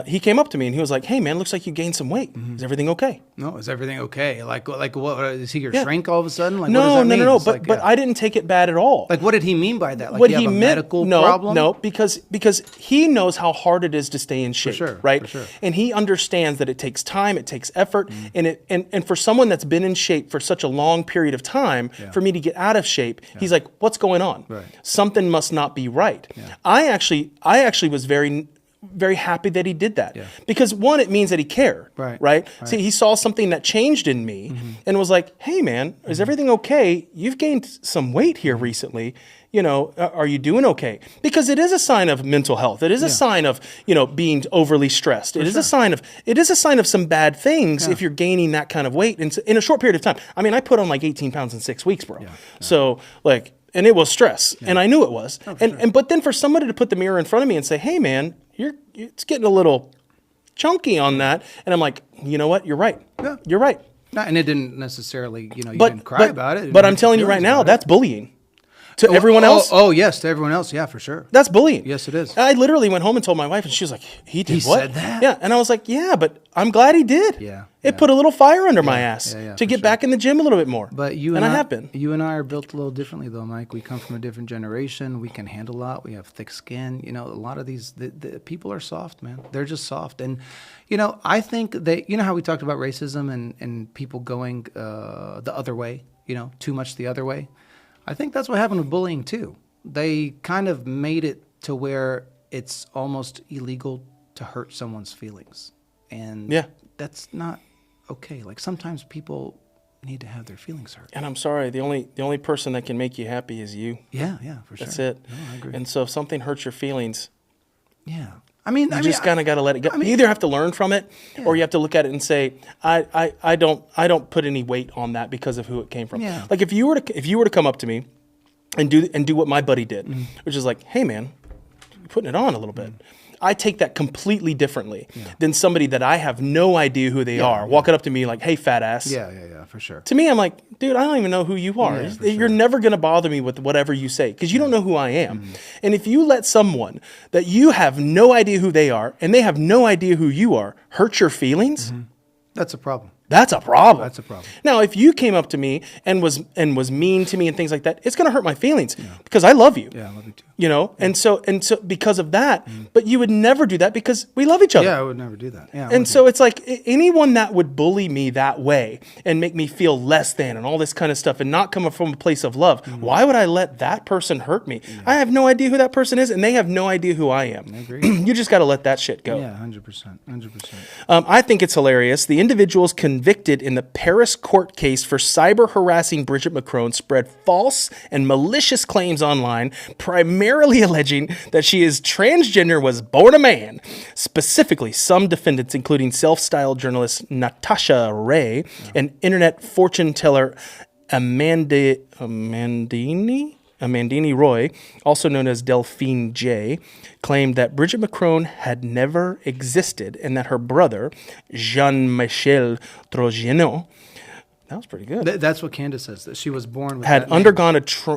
A: he came up to me and he was like, "Hey, man, looks like you gained some weight. Is everything okay?"
B: No, is everything okay? Like what? Is he your
A: Yeah.
B: shrink all of a sudden? Like,
A: No,
B: what does that mean?
A: no.
B: It's
A: But
B: like,
A: I didn't take it bad at all.
B: like, what did he mean by that? Like,
A: What
B: you
A: he
B: have a
A: meant,
B: medical problem?
A: No, because he knows how hard it is to stay in shape,
B: sure,
A: right?
B: for sure.
A: And he understands that it takes time, it takes effort, and for someone that's been in shape for such a long period of time, for me to get out of shape, he's like, "What's going on?
B: Right.
A: Something must not be right." I actually was very happy that he did that because one, it means that he cared, right? See, he saw something that changed in me and was like, "Hey, man, is everything okay? You've gained some weight here recently. You know, are you doing okay?" Because it is a sign of mental health. It is a sign of, being overly stressed. It is a sign of some bad things if you're gaining that kind of weight in a short period of time. I mean, I put on like 18 pounds in 6 weeks, bro. So like, and it was stress, and I knew it was. But then for somebody to put the mirror in front of me and say, "Hey, man, it's getting a little chunky on that," and I'm like, "You know what? You're right.
B: Yeah.
A: You're right."
B: No, and it didn't necessarily, you didn't cry about it.
A: But I'm telling you right now, that's bullying. to everyone else.
B: Oh, yes, to everyone else. Yeah, for sure.
A: That's bullying.
B: Yes, it is.
A: I literally went home and told my wife, and she was like, "He did
B: He
A: what?"
B: said that?
A: Yeah, and I was like, "Yeah, but I'm glad he did.
B: Yeah,
A: it
B: yeah.
A: put a little fire under my ass
B: yeah,
A: to
B: for
A: get
B: sure.
A: back in the gym a little bit more."
B: But you
A: and
B: and
A: I have been.
B: You and I are built a little differently, though, Mike. We come from a different generation. We can handle a lot. We have thick skin. You know, a lot of these the people are soft, man. They're just soft. And you know, I think that you know how we talked about racism and people going the other way. You know, too much the other way. I think that's what happened with bullying too. They kind of made it to where it's almost illegal to hurt someone's feelings, and that's not okay. Like sometimes people need to have their feelings hurt.
A: And I'm sorry, the only person that can make you happy is you.
B: Yeah, for sure.
A: That's it.
B: No, I agree.
A: And so if something hurts your feelings,
B: you
A: just kind of got to let it go. You either have to learn from it, or you have to look at it and say, I don't put any weight on that because of who it came from.
B: Yeah.
A: Like if you were to come up to me and do what my buddy did, which is like, hey man, you're putting it on a little bit. I take that completely differently than somebody that I have no idea who they are walking up to me like, hey, fat ass.
B: Yeah, for sure.
A: To me, I'm like, dude, I don't even know who you are.
B: Yeah, for
A: You're
B: sure.
A: never going to bother me with whatever you say because you don't know who I am. And if you let someone that you have no idea who they are and they have no idea who you are hurt your feelings,
B: That's a problem.
A: that's a problem.
B: That's a problem.
A: Now, if you came up to me and was mean to me and things like that, it's going to hurt my feelings because I love you.
B: Yeah, I love you too.
A: You know, and so because of that, but you would never do that because we love each other.
B: Yeah, I would never do that. Yeah,
A: And so it's like anyone that would bully me that way and make me feel less than and all this kind of stuff and not come from a place of love, why would I let that person hurt me? I have no idea who that person is and they have no idea who I am.
B: I agree.
A: You just got to let that shit go.
B: Yeah, 100%.
A: I think it's hilarious. The individuals convicted in the Paris court case for cyber harassing Brigitte Macron spread false and malicious claims online, primarily alleging that she is transgender, was born a man. Specifically, some defendants, including self-styled journalist Natasha Ray and internet fortune teller Amandine Roy, also known as Delphine J, claimed that Brigitte Macron had never existed and that her brother, Jean-Michel Trogiano, that was pretty good,
B: That's what Candace says, that she was born with
A: had
B: that name.
A: undergone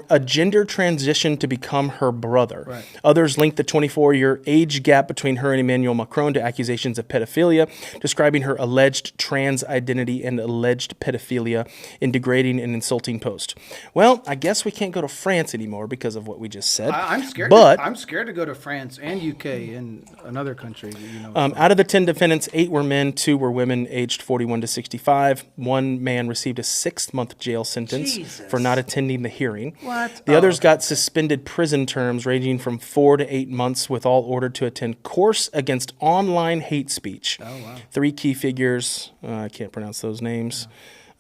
A: a gender transition to become her brother.
B: Right.
A: Others linked the 24-year age gap between her and Emmanuel Macron to accusations of pedophilia, describing her alleged trans identity and alleged pedophilia in degrading and insulting post. Well, I guess we can't go to France anymore because of what we just said.
B: I'm scared.
A: But
B: I'm scared to go to France and UK and another country. You know,
A: out of the 10 defendants, 8 were men, 2 were women, aged 41 to 65. One man received a 6-month jail sentence
B: Jesus.
A: for not attending the hearing.
B: What?
A: The others got suspended prison terms ranging from 4 to 8 months, with all ordered to attend course against online hate speech.
B: Oh, wow.
A: 3 key figures, I can't pronounce those names.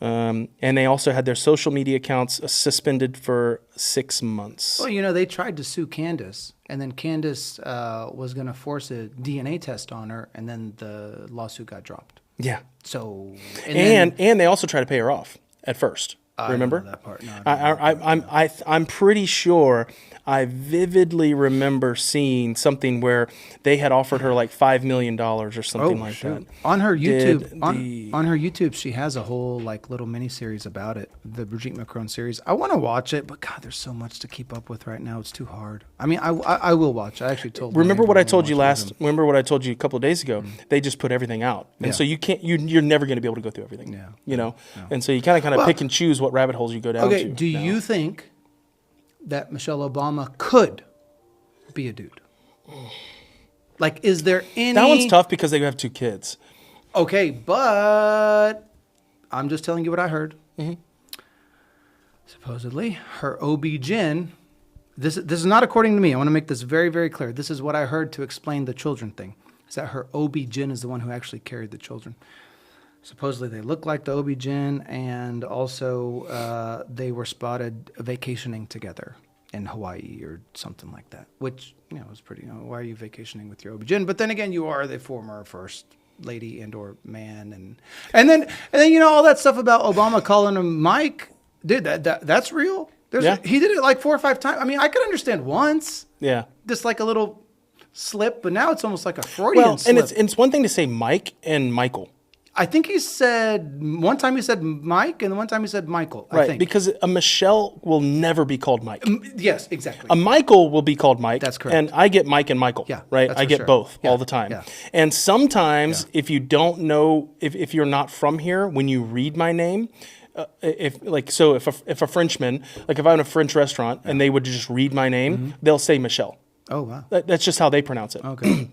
A: And they also had their social media accounts suspended for 6 months.
B: Well, you know, they tried to sue Candace, and then Candace was going to force a DNA test on her, and then the lawsuit got dropped.
A: Yeah.
B: So,
A: And they also tried to pay her off at first. Remember?
B: I don't know that part. No, I don't know.
A: I'm pretty sure I vividly remember seeing something where they had offered her like $5 million or something like that.
B: On her YouTube,
A: Did
B: on her YouTube, she has a whole like little mini series about it, the Brigitte Macron series. I want to watch it, but God, there's so much to keep up with right now. It's too hard. I mean, I will watch. I actually told.
A: Remember
B: my
A: what I
B: neighbor
A: told you
B: wanna watch it with him.
A: Remember what I told you a couple of days ago? They just put everything out, and
B: Yeah.
A: so you can't. You're never going to be able to go through everything.
B: Yeah.
A: You know, and so you kind of
B: Well,
A: pick and choose what rabbit holes you go down
B: Okay,
A: to.
B: do
A: now.
B: you think that Michelle Obama could be a dude? Like, is there any...
A: That one's tough because they have 2 kids.
B: Okay, but I'm just telling you what I heard. Supposedly, her OB-GYN... This is not according to me. I want to make this very, very clear. This is what I heard to explain the children thing. Is that her OB-GYN is the one who actually carried the children. Supposedly they look like the OB-GYN, and also they were spotted vacationing together in Hawaii or something like that, which, you know, was pretty, you know, why are you vacationing with your OB-GYN? But then again, you are the former first lady and or man. And then you know, all that stuff about Obama calling him Mike. Dude, that's real.
A: Yeah.
B: He did it like 4 or 5 times. I mean, I could understand once.
A: Yeah.
B: Just like a little slip, but now it's almost like a Freudian slip.
A: And it's one thing to say Mike and Michael.
B: I think one time he said Mike, and one time he said Michael. I
A: Right,
B: think.
A: because a Michelle will never be called Mike.
B: Yes, exactly.
A: A Michael will be called Mike.
B: That's correct.
A: And I get Mike and Michael.
B: Yeah,
A: right.
B: that's
A: I
B: for
A: get
B: sure.
A: both
B: Yeah,
A: all the time.
B: yeah.
A: And sometimes, if you don't know, if you're not from here, when you read my name, if a Frenchman, like if I'm in a French restaurant and they would just read my name, they'll say Michelle.
B: Oh wow.
A: That's just how they pronounce it.
B: Okay.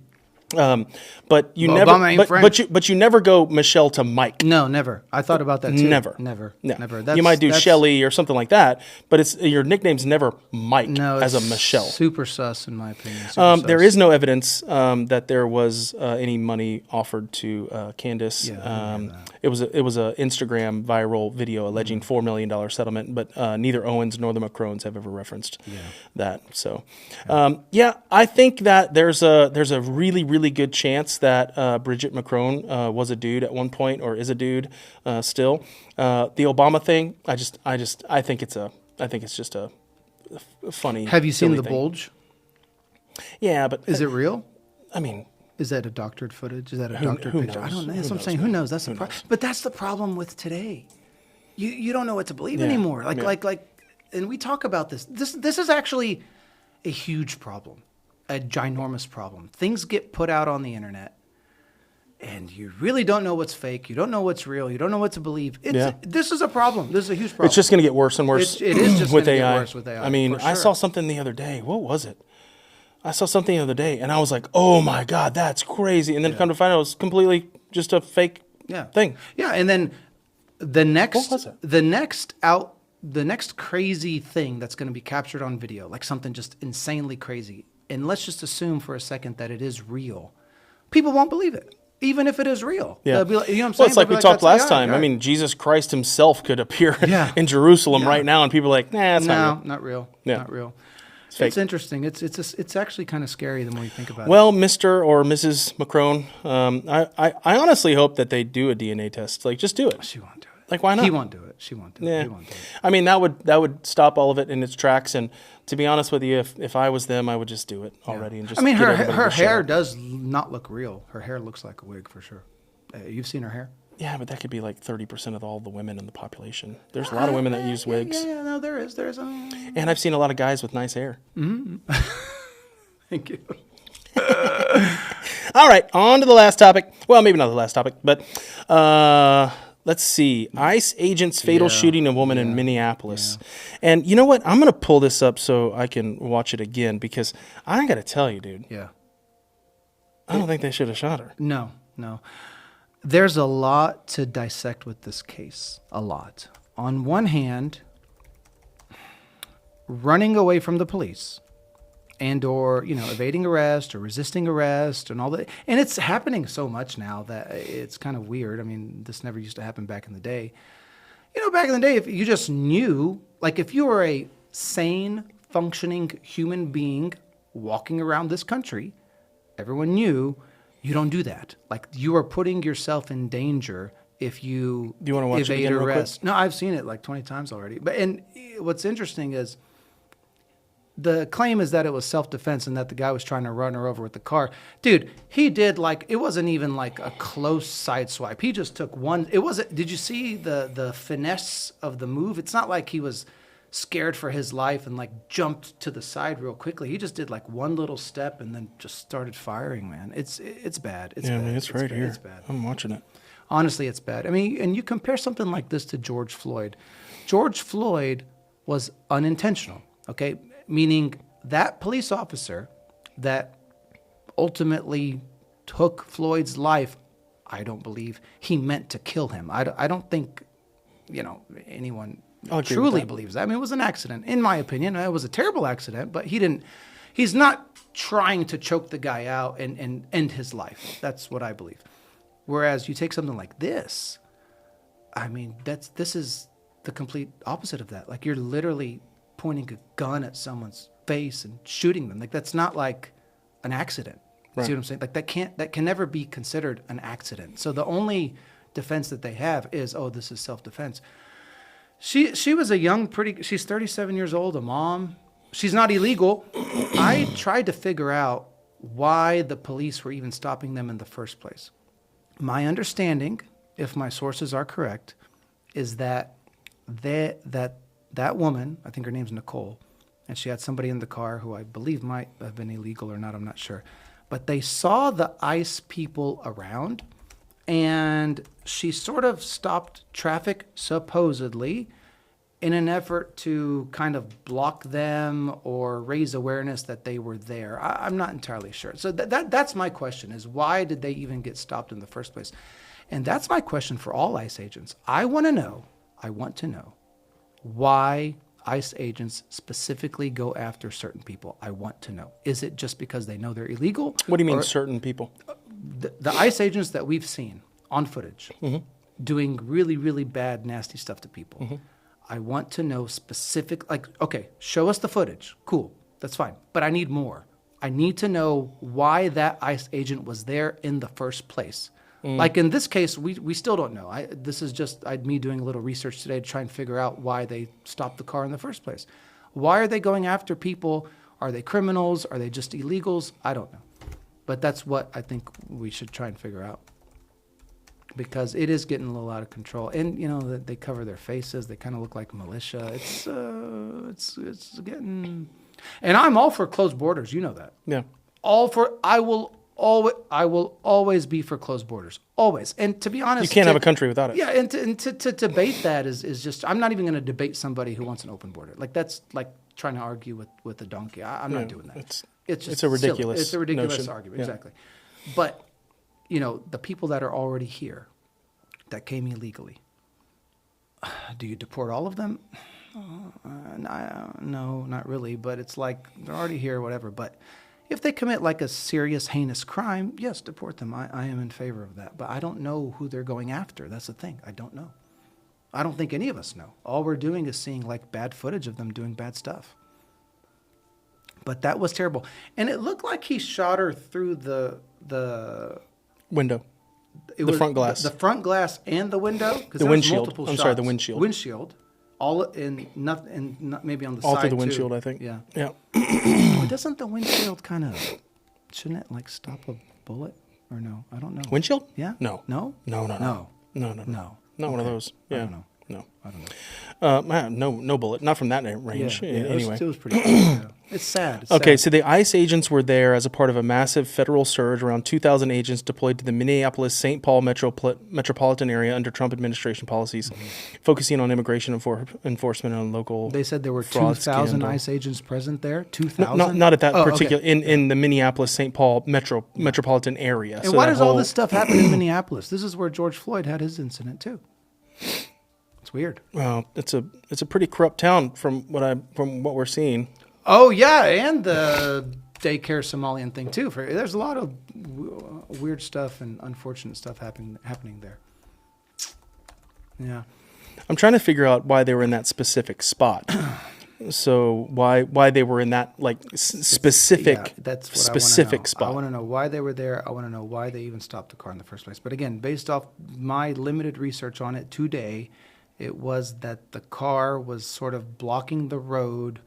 A: But you
B: Well,
A: never,
B: Obama ain't French.
A: but you never go Michelle to Mike.
B: No, never. I thought about that too.
A: Never.
B: No.
A: You might do Shelly or something like that, but your nickname's never Mike as a
B: it's
A: Michelle.
B: Super sus, in my opinion.
A: There is no evidence that there was any money offered to Candace. It was a Instagram viral video alleging $4 million settlement, but neither Owens nor the Macrons have ever referenced that. So, I think that there's a really good chance that Brigitte Macron was a dude at one point or is a dude still. The Obama thing, I think it's just a funny.
B: Have you seen
A: silly
B: the
A: thing.
B: bulge?
A: Yeah, but
B: Is it real?
A: I mean,
B: Is that a doctored footage? Is that a doctored picture?
A: knows?
B: I don't know.
A: Who
B: That's what I'm
A: knows,
B: saying.
A: man?
B: Who knows? That's the problem. But that's the problem with today. You don't know what to believe anymore. And we talk about this. This is actually a huge problem, a ginormous problem. Things get put out on the internet, and you really don't know what's fake. You don't know what's real. You don't know what to believe. This is a problem. This is a huge problem.
A: it's just going to get worse and worse.
B: It is just
A: with
B: gonna get
A: AI.
B: worse with AI,
A: I mean,
B: for
A: I
B: sure.
A: saw something the other day. What was it? I saw something the other day, and I was like, "Oh my god, that's crazy!" And then come to find out, it was completely just a fake thing.
B: Yeah, and then the next,
A: was it?
B: the next crazy thing that's going to be captured on video, like something just insanely crazy, and let's just assume for a second that it is real. People won't believe it, even if it is real.
A: Yeah.
B: They'll be like, you know what I'm saying?
A: Well, it's like
B: They'll
A: we
B: be
A: talked
B: "That's
A: last
B: AI,
A: time. I
B: right."
A: mean, Jesus Christ himself could appear
B: Yeah.
A: in Jerusalem
B: Yeah.
A: right now, and people are like, "Nah, it's not real."
B: not real.
A: Yeah.
B: Not real.
A: fake.
B: It's interesting. It's actually kind of scary the more you think about it.
A: Well, Mr. or Mrs. Macron, I honestly hope that they do a DNA test. Like, just do it.
B: She won't do it.
A: Like, why not?
B: He won't do it. She won't do it.
A: Yeah.
B: He won't do it.
A: I mean, that would stop all of it in its tracks. And to be honest with you, if I was them, I would just do it already and just.
B: I mean,
A: get
B: her
A: everybody to shut
B: hair
A: up.
B: does not look real. Her hair looks like a wig for sure. You've seen her hair?
A: Yeah, but that could be like 30% of all the women in the population. There's a lot of women that use wigs,
B: Yeah, no, there is.
A: and I've seen a lot of guys with nice hair.
B: Thank you.
A: All right, on to the last topic. Well, maybe not the last topic, but let's see. ICE agents fatal shooting a woman in Minneapolis. And you know what? I'm going to pull this up so I can watch it again because I got to tell you, dude,
B: Yeah.
A: I don't think they should have shot her.
B: No. There's a lot to dissect with this case. A lot. On one hand, running away from the police and or, evading arrest or resisting arrest and all that. And it's happening so much now that it's kind of weird. I mean, this never used to happen back in the day. Back in the day, if you just knew, like if you were a sane, functioning human being walking around this country, everyone knew you don't do that. Like you are putting yourself in danger if you
A: Do you wanna watch it
B: evade
A: again real quick?
B: arrest. No, I've seen it like 20 times already. And what's interesting is the claim is that it was self-defense and that the guy was trying to run her over with the car. Dude, he did it wasn't even like a close side swipe. He just took one. Did you see the finesse of the move? It's not like he was scared for his life and like jumped to the side real quickly. He just did like one little step and then just started firing, man. It's bad. It's
A: Yeah,
B: bad.
A: I mean, it's right
B: bad.
A: here.
B: It's bad.
A: I'm watching it.
B: Honestly, it's bad. I mean, and you compare something like this to George Floyd. George Floyd was unintentional, okay? Meaning that police officer that ultimately took Floyd's life, I don't believe he meant to kill him. I don't think, anyone
A: I'll agree with
B: truly
A: that.
B: believes that. I mean, it was an accident. In my opinion, it was a terrible accident, but he's not trying to choke the guy out and end his life. That's what I believe. Whereas you take something like this, I mean, this is the complete opposite of that. Like you're literally pointing a gun at someone's face and shooting them. Like that's not like an accident.
A: Right.
B: See what I'm saying? Like that can never be considered an accident. So the only defense that they have is, oh, this is self-defense. She was she's 37 years old, a mom. She's not illegal. I tried to figure out why the police were even stopping them in the first place. My understanding if my sources are correct, is that that woman, I think her name's Nicole, and she had somebody in the car who I believe might have been illegal or not, I'm not sure. But they saw the ICE people around, and she sort of stopped traffic, supposedly, in an effort to kind of block them or raise awareness that they were there. I'm not entirely sure. So that's my question, is why did they even get stopped in the first place? And that's my question for all ICE agents. I want to know why ICE agents specifically go after certain people. I want to know. Is it just because they know they're illegal?
A: What do you mean certain people?
B: The ICE agents that we've seen on footage doing really, really bad, nasty stuff to people. I want to know specific, like, okay, show us the footage. Cool, that's fine. But I need more. I need to know why that ICE agent was there in the first place. Like in this case, we still don't know. This is just me doing a little research today to try and figure out why they stopped the car in the first place. Why are they going after people? Are they criminals? Are they just illegals? I don't know. But that's what I think we should try and figure out. Because it is getting a little out of control. And, you know, they cover their faces. They kind of look like militia. It's getting... And I'm all for closed borders. You know that.
A: Yeah.
B: I will always be for closed borders. Always. And to be honest...
A: You can't have a country without it.
B: Yeah, and to debate that is just... I'm not even going to debate somebody who wants an open border. Like, that's like trying to argue with a donkey. I'm not doing that. It's
A: a ridiculous
B: silly. It's a ridiculous
A: notion.
B: argument.
A: Yeah.
B: Exactly. But... You know, the people that are already here, that came illegally, do you deport all of them? No, not really. But it's like they're already here, whatever. But if they commit like a serious, heinous crime, yes, deport them. I am in favor of that. But I don't know who they're going after. That's the thing. I don't know. I don't think any of us know. All we're doing is seeing like bad footage of them doing bad stuff. But that was terrible. And it looked like he shot her through the
A: window. The front glass.
B: The front glass and the window?
A: The windshield. I'm sorry, the windshield.
B: Windshield. All in, not maybe on the
A: all
B: side,
A: through the windshield,
B: too.
A: I think.
B: Yeah.
A: Yeah.
B: But doesn't the windshield kind of, shouldn't it like stop a bullet? Or no? I don't know.
A: Windshield?
B: Yeah?
A: No.
B: No?
A: No.
B: No.
A: Not one of those. Yeah.
B: I don't know.
A: No.
B: I don't know.
A: No bullet. Not from that range.
B: Yeah,
A: Anyway.
B: it was pretty cool. Yeah. It's sad.
A: Okay, so the ICE agents were there as a part of a massive federal surge. Around 2,000 agents deployed to the Minneapolis-St. Paul metropolitan area under Trump administration policies, focusing on immigration enforcement and local.
B: They said there were
A: fraud
B: 2,000
A: scandal.
B: ICE agents present there. 2,000.
A: Not at that particular
B: okay.
A: in the Minneapolis-St. Paul metropolitan area.
B: And why does all this stuff happen in Minneapolis? This is where George Floyd had his incident too. It's weird.
A: Well, it's a pretty corrupt town from what we're seeing.
B: Oh yeah, and the daycare Somalian thing too. There's a lot of weird stuff and unfortunate stuff happening there. Yeah,
A: I'm trying to figure out why they were in that specific spot. So why they were in that like specific
B: that's what
A: specific spot.
B: I want to know why they were there. I want to know why they even stopped the car in the first place. But again, based off my limited research on it today, it was that the car was sort of blocking the road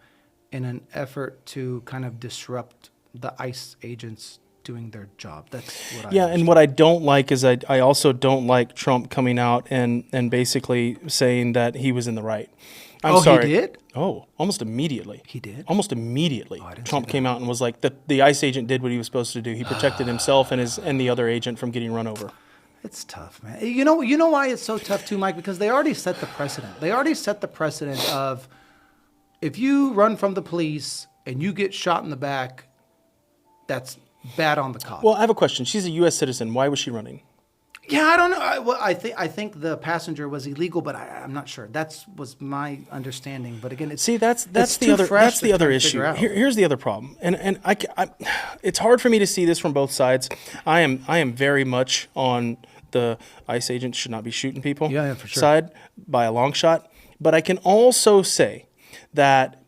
B: in an effort to kind of disrupt the ICE agents doing their job. That's what I understand.
A: And what I don't like is I also don't like Trump coming out and basically saying that he was in the right. I'm sorry.
B: He did?
A: Oh, almost immediately.
B: He did?
A: Almost immediately.
B: I didn't
A: Trump
B: see
A: came out and was like, the ICE agent did what he was supposed to do. He protected himself and the other agent from getting run over.
B: It's tough, man. You know why it's so tough too, Mike? Because they already set the precedent. They already set the precedent of if you run from the police and you get shot in the back, that's bad on the cop.
A: Well, I have a question. She's a U.S. citizen. Why was she running?
B: Yeah, I don't know. I think the passenger was illegal, but I'm not sure. That was my understanding. But again,
A: that's the other issue. Here's the other problem, and I it's hard for me to see this from both sides. I am very much on the ICE agents should not be shooting people
B: for sure.
A: side by a long shot, but I can also say that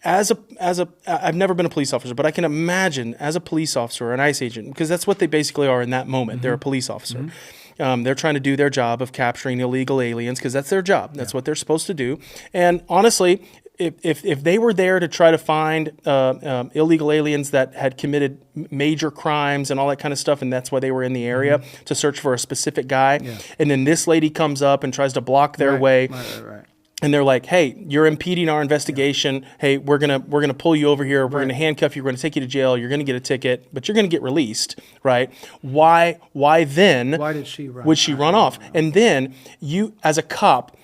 A: I've never been a police officer, but I can imagine as a police officer or an ICE agent, because that's what they basically are in that moment. Mm-hmm. They're a police officer. Mm-hmm. They're trying to do their job of capturing illegal aliens because that's their job. That's what they're supposed to do. And honestly, if they were there to try to find illegal aliens that had committed major crimes and all that kind of stuff, and that's why they were in the area to search for a specific guy, and then this lady comes up and tries to block their way. Right. And they're like, "Hey, you're impeding our investigation. Hey, we're gonna pull you over here. We're gonna handcuff you. We're gonna take you to jail. You're gonna get a ticket, but you're gonna get released, right? Why then?
B: Why did she run?
A: Would she run off? And then you, as a cop,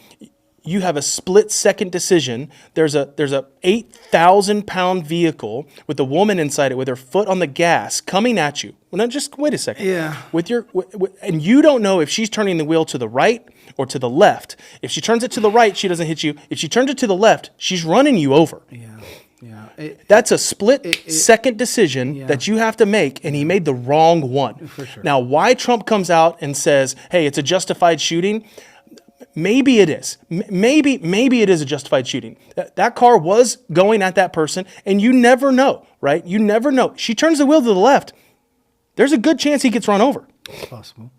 A: you have a split-second decision. There's a 8,000-pound vehicle with a woman inside it with her foot on the gas coming at you. Well, now just wait a second.
B: Yeah.
A: And you don't know if she's turning the wheel to the right or to the left. If she turns it to the right, she doesn't hit you. If she turns it to the left, she's running you over.
B: Yeah.
A: That's a split-second decision that you have to make, and he made the wrong one.
B: For sure.
A: Now, why Trump comes out and says, "Hey, it's a justified shooting," maybe it is. Maybe it is a justified shooting. That car was going at that person, and you never know, right? You never know. She turns the wheel to the left. There's a good chance he gets run over.
B: It's possible.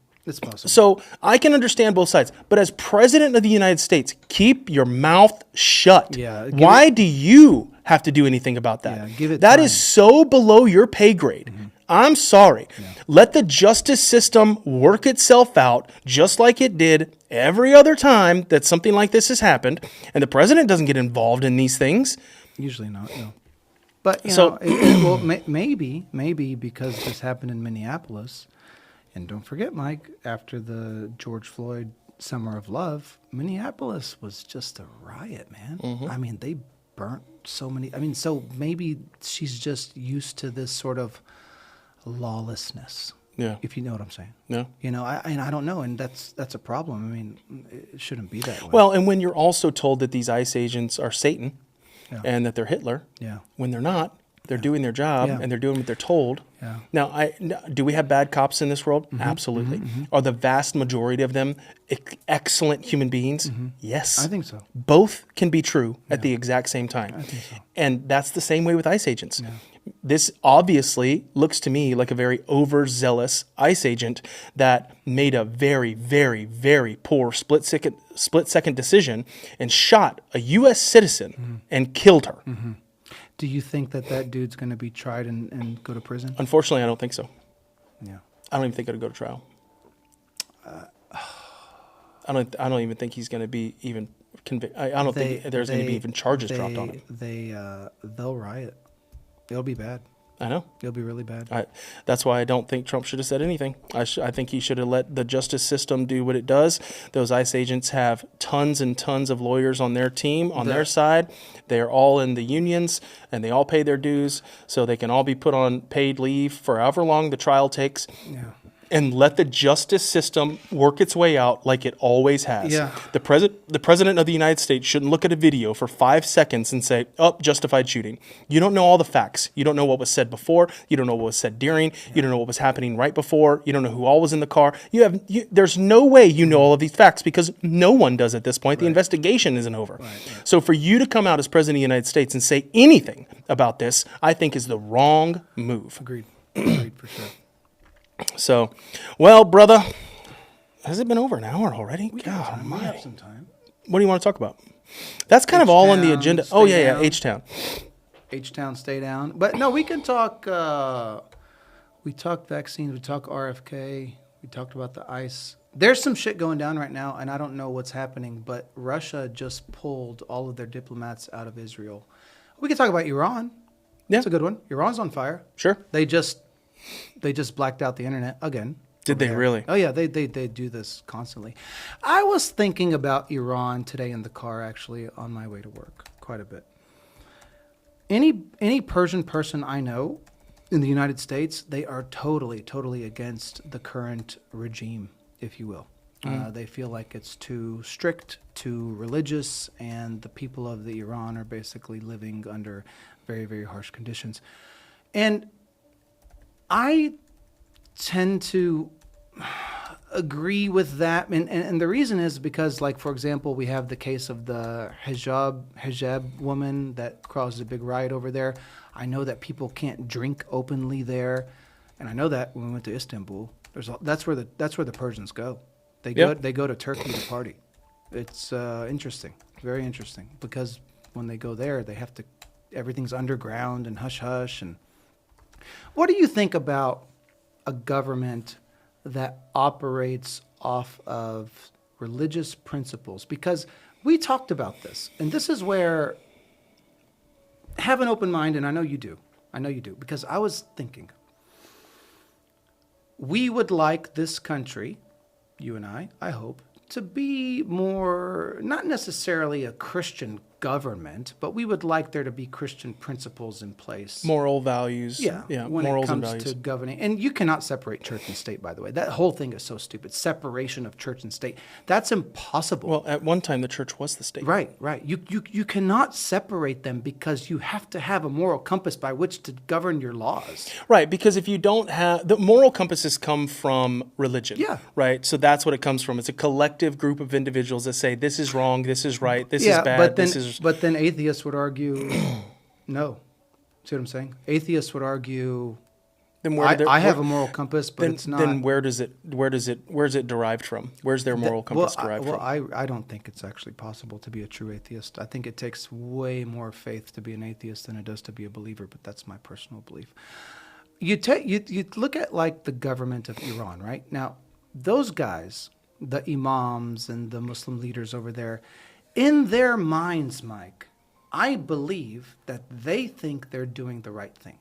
A: So I can understand both sides. But as president of the United States, keep your mouth shut.
B: Yeah,
A: Why do you have to do anything about that?
B: Yeah, give it
A: That
B: time.
A: is so below your pay grade. I'm sorry. Let the justice system work itself out just like it did every other time that something like this has happened. And the president doesn't get involved in these things.
B: Usually not, no. But, maybe because this happened in Minneapolis, and don't forget, Mike, after the George Floyd Summer of Love, Minneapolis was just a riot, man. I mean, they burnt so many. So maybe she's just used to this sort of lawlessness.
A: Yeah.
B: If you know what I'm saying.
A: Yeah.
B: I don't know, and that's a problem. I mean, it shouldn't be that way.
A: Well, and when you're also told that these ICE agents are Satan and that they're Hitler, when they're not, they're doing their job and they're doing what they're told.
B: Yeah.
A: Now, do we have bad cops in this world? Absolutely. Are the vast majority of them excellent human beings? Yes.
B: I think so.
A: Both can be true at the exact same time.
B: I think so.
A: And that's the same way with ICE agents. This obviously looks to me like a very overzealous ICE agent that made a very, very, very poor split-second decision and shot a U.S. citizen and killed her.
B: Do you think that dude's going to be tried and go to prison?
A: Unfortunately, I don't think so.
B: Yeah.
A: I don't even think it'll go to trial. I don't even think he's going to be even convicted. I don't think there's going to be even charges dropped on him.
B: They'll riot. It'll be bad.
A: I know.
B: It'll be really bad.
A: That's why I don't think Trump should have said anything. I think he should have let the justice system do what it does. Those ICE agents have tons and tons of lawyers on their team, on their side. They are all in the unions, and they all pay their dues, so they can all be put on paid leave for however long the trial takes.
B: Yeah.
A: And let the justice system work its way out like it always has.
B: Yeah.
A: The president of the United States shouldn't look at a video for 5 seconds and say, "Oh, justified shooting." You don't know all the facts. You don't know what was said before. You don't know what was said during. You don't know what was happening right before. You don't know who all was in the car. There's no way you know all of these facts because no one does at this point. The investigation isn't over. So for you to come out as president of the United States and say anything about this, I think is the wrong move.
B: Agreed. Agreed, for sure.
A: So, well, brother, has it been over an hour already?
B: We have some time.
A: What do you want to talk about? That's kind of all on the agenda. Oh, yeah, H-Town.
B: H-Town, stay down. But no, we can talk, we talked vaccines, we talked RFK, we talked about the ICE. There's some shit going down right now, and I don't know what's happening, but Russia just pulled all of their diplomats out of Israel. We can talk about Iran.
A: Yeah.
B: That's a good one. Iran's on fire.
A: Sure.
B: They just blacked out the internet again.
A: Did they really?
B: Oh yeah, they do this constantly. I was thinking about Iran today in the car, actually, on my way to work, quite a bit. Any Persian person I know in the United States, they are totally against the current regime, if you will. They feel like it's too strict, too religious, and the people of the Iran are basically living under very, very harsh conditions. And I tend to agree with that, and the reason is because, like, for example, we have the case of the hijab woman that caused a big riot over there. I know that people can't drink openly there, and I know that when we went to Istanbul, that's where the Persians go. They go to Turkey to party. It's interesting, very interesting, because when they go there, they have to, everything's underground and hush hush. And what do you think about a government that operates off of religious principles? Because we talked about this, and this is where have an open mind, and I know you do, because I was thinking, we would like this country, you and I hope, to be more, not necessarily a Christian government, but we would like there to be Christian principles in place.
A: Moral values.
B: When
A: morals
B: it
A: and
B: comes
A: values.
B: to governing. And you cannot separate church and state, by the way. That whole thing is so stupid. Separation of church and state. That's impossible.
A: Well, at one time, the church was the state.
B: Right. You cannot separate them because you have to have a moral compass by which to govern your laws.
A: Right, because if you don't have, the moral compasses come from religion.
B: Yeah.
A: Right, so that's what it comes from. It's a collective group of individuals that say, this is wrong, this is right, this is bad,
B: but then atheists would argue, no. See what I'm saying? Atheists would argue,
A: Then
B: I have a moral compass, but it's not.
A: Then where's it derived from? Where's their moral compass derived from?
B: I don't think it's actually possible to be a true atheist. I think it takes way more faith to be an atheist than it does to be a believer, but that's my personal belief. You look at like the government of Iran, right? Now, those guys, the imams and the Muslim leaders over there, in their minds, Mike, I believe that they think they're doing the right thing.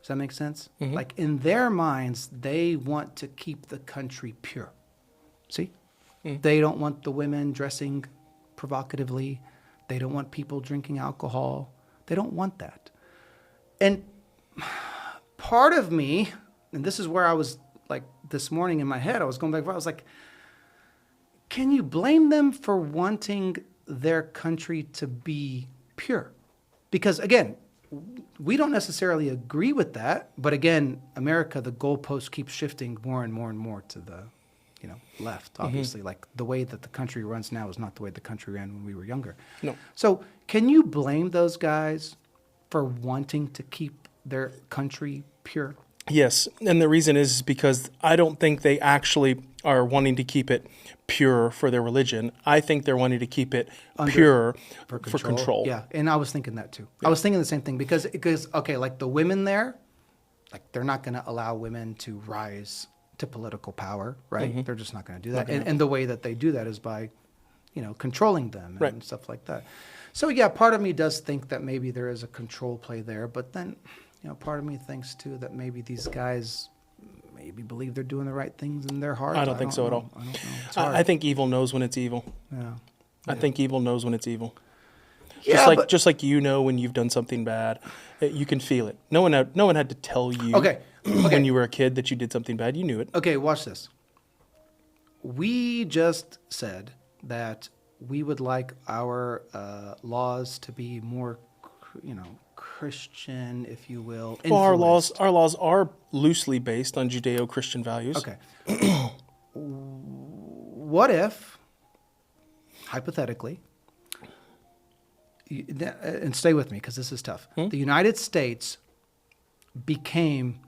B: Does that make sense?
A: Mm-hmm.
B: Like in their minds, they want to keep the country pure. See? Mm-hmm. They don't want the women dressing provocatively. They don't want people drinking alcohol. They don't want that. And part of me, and this is where I was like this morning in my head, I was going back, I was like, can you blame them for wanting their country to be pure? Because again, we don't necessarily agree with that, but again, America, the goalpost keeps shifting more and more and more to the, left. Obviously, like the way that the country runs now is not the way the country ran when we were younger.
A: No.
B: So, can you blame those guys for wanting to keep their country pure?
A: Yes, and the reason is because I don't think they actually are wanting to keep it pure for their religion. I think they're wanting to keep it pure for control.
B: Yeah, and I was thinking that too. Yeah. I was thinking the same thing because okay, like the women there, like they're not going to allow women to rise to political power, right? Mm-hmm. They're just not going to do that. And the way that they do that is by, controlling them and stuff like that. So yeah, part of me does think that maybe there is a control play there, but then, part of me thinks too that maybe these guys maybe believe they're doing the right things in their heart.
A: I don't think so at all.
B: I don't know. It's hard.
A: I think evil knows when it's evil.
B: Yeah.
A: I think evil knows when it's evil.
B: Yeah,
A: just like when you've done something bad, you can feel it. No one had to tell you when you were a kid that you did something bad. You knew it.
B: Okay, watch this. We just said that we would like our laws to be more, Christian, if you will.
A: Well, our laws are loosely based on Judeo-Christian values.
B: Okay. What if, hypothetically, and stay with me because this is tough, the United States became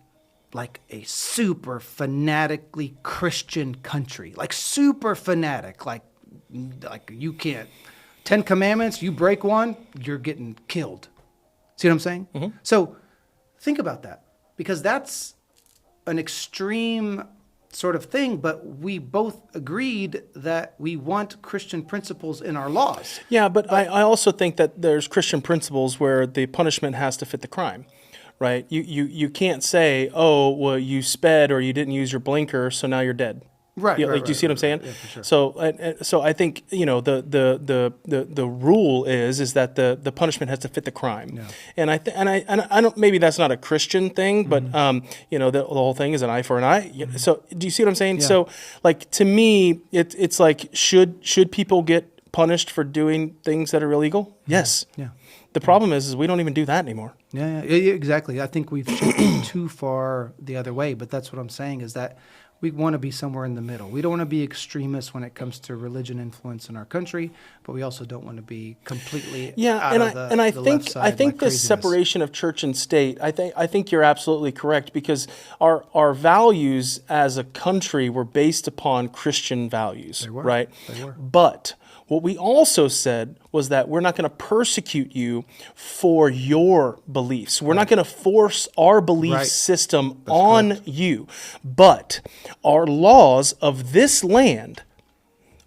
B: like a super fanatically Christian country, like super fanatic, like you can't, 10 Commandments, you break one, you're getting killed. See what I'm saying? Mm-hmm. So think about that, because that's an extreme sort of thing, but we both agreed that we want Christian principles in our laws.
A: Yeah, but I also think that there's Christian principles where the punishment has to fit the crime, right? You can't say, oh, well, you sped or you didn't use your blinker, so now you're dead.
B: Right.
A: Do you see what I'm saying?
B: Yeah, for sure.
A: So I think the rule is that the punishment has to fit the crime. Yeah. And I don't, maybe that's not a Christian thing, but the whole thing is an eye for an eye. Mm-hmm. So do you see what I'm saying? Yeah. So like to me, it's like should people get punished for doing things that are illegal? Yes. Yeah. The problem is we don't even do that anymore.
B: Yeah, exactly. I think we've shifted too far the other way, but that's what I'm saying is that we want to be somewhere in the middle. We don't want to be extremists when it comes to religion influence in our country, but we also don't want to be completely
A: I think this separation of church and state, I think you're absolutely correct, because our values as a country were based upon Christian values, right?
B: They were.
A: But What we also said was that we're not going to persecute you for your beliefs. We're not going to force our belief
B: Right.
A: system on you. But our laws of this land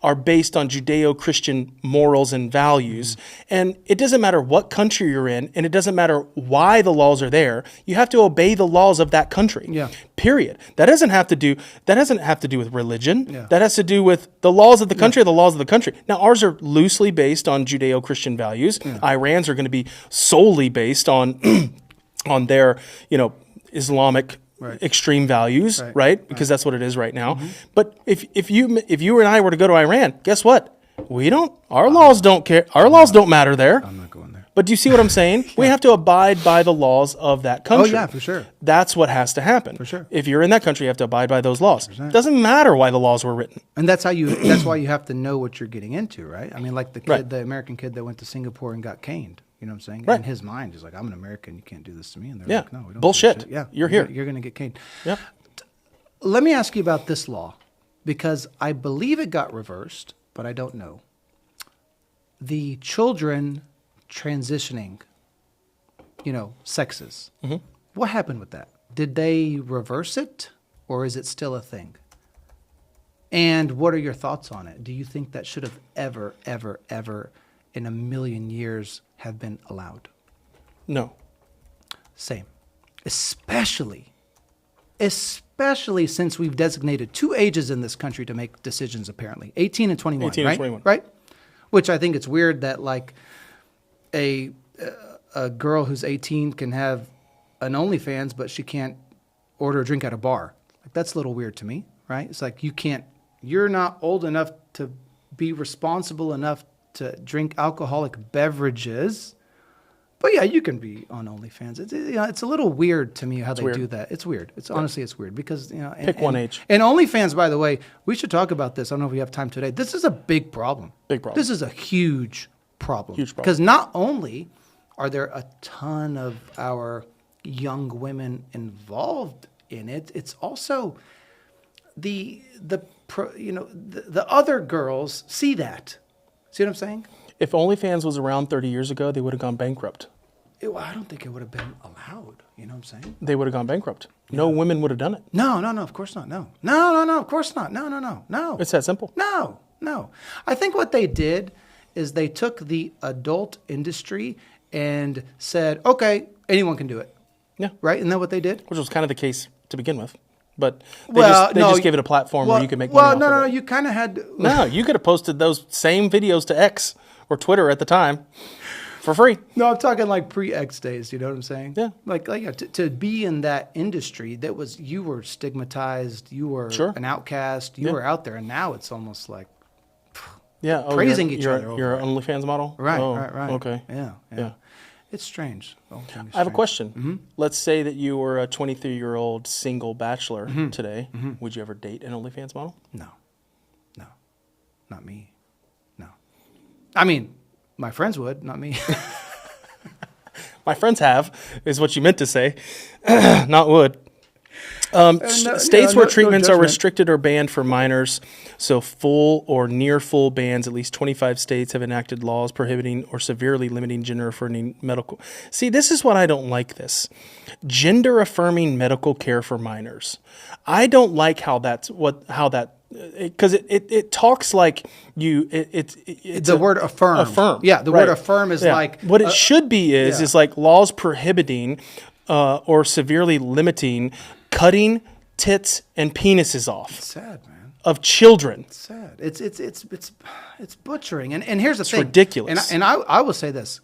A: are based on Judeo-Christian morals and values. And it doesn't matter what country you're in, and it doesn't matter why the laws are there. You have to obey the laws of that country.
B: Yeah.
A: Period. That doesn't have to do with religion.
B: Yeah.
A: That has to do with the laws of the country, are the laws of the country. Now, ours are loosely based on Judeo-Christian values. Iran's are going to be solely based on on their, Islamic extreme values, right? Because that's what it is right now. But if you and I were to go to Iran, guess what? Our laws don't care. Our laws don't matter there.
B: I'm not going there.
A: But do you see what I'm saying? We have to abide by the laws of that country.
B: Oh, yeah, for sure.
A: That's what has to happen.
B: For sure.
A: If you're in that country, you have to abide by those laws. It doesn't matter why the laws were written.
B: And that's why you have to know what you're getting into, right? I mean, like
A: Right.
B: the American kid that went to Singapore and got caned. You know what I'm saying?
A: Right.
B: In his mind, he's like, I'm an American. You can't do this to me. And they're
A: Yeah.
B: like, no, we don't.
A: Bullshit.
B: Do this shit. Yeah.
A: You're here.
B: You're going to get caned.
A: Yep.
B: Let me ask you about this law, because I believe it got reversed, but I don't know. The children transitioning, sexes. What happened with that? Did they reverse it, or is it still a thing? And what are your thoughts on it? Do you think that should have ever, ever, ever in a million years have been allowed?
A: No.
B: Same. Especially since we've designated 2 ages in this country to make decisions, apparently. 18 and 21,
A: 18
B: right?
A: and 21.
B: Right? Which I think it's weird that, like, a girl who's 18 can have an OnlyFans, but she can't order a drink at a bar. Like, that's a little weird to me, right? It's like you're not old enough to be responsible enough to drink alcoholic beverages. But yeah, you can be on OnlyFans. It's a little weird to me how they
A: weird.
B: do that. It's weird. Honestly, it's weird because
A: Pick one age.
B: And OnlyFans, by the way, we should talk about this. I don't know if we have time today. This is a big problem.
A: Big problem.
B: This is a huge problem.
A: Huge problem.
B: Because not only are there a ton of our young women involved in it, it's also the other girls see that. See what I'm saying?
A: If OnlyFans was around 30 years ago, they would have gone bankrupt.
B: I don't think it would have been allowed. You know what I'm saying?
A: They would have gone bankrupt. No women would have done it.
B: No, of course not. No, of course not. No.
A: It's that simple.
B: No. I think what they did is they took the adult industry and said, okay, anyone can do it.
A: Yeah.
B: Right? Isn't that what they did?
A: Which was kind of the case to begin with. But they just gave it a platform where you could make money off of it.
B: You kind of had to.
A: No, you could have posted those same videos to X or Twitter at the time for free.
B: No, I'm talking like pre-X days. You know what I'm saying?
A: Yeah.
B: To be in that industry, you were stigmatized. You were an outcast. You were out there, and now it's almost like praising each other.
A: You're an OnlyFans model?
B: Right.
A: Okay.
B: Yeah. It's strange.
A: I have a question. Let's say that you were a 23-year-old single bachelor today. Would you ever date an OnlyFans model?
B: No. Not me. No. I mean, my friends would, not me.
A: My friends have, is what you meant to say. Not would. States where treatments are restricted or banned for minors, so full or near full bans, at least 25 states have enacted laws prohibiting or severely limiting gender-affirming medical. See, this is what I don't like this. Gender-affirming medical care for minors. I don't like because it talks like it's
B: the word affirm.
A: Affirm.
B: Yeah, the word affirm is like...
A: What it should be is like laws prohibiting or severely limiting cutting tits and penises off.
B: It's sad, man.
A: Of children.
B: It's sad. It's butchering. And here's the thing.
A: It's ridiculous.
B: And I will say this.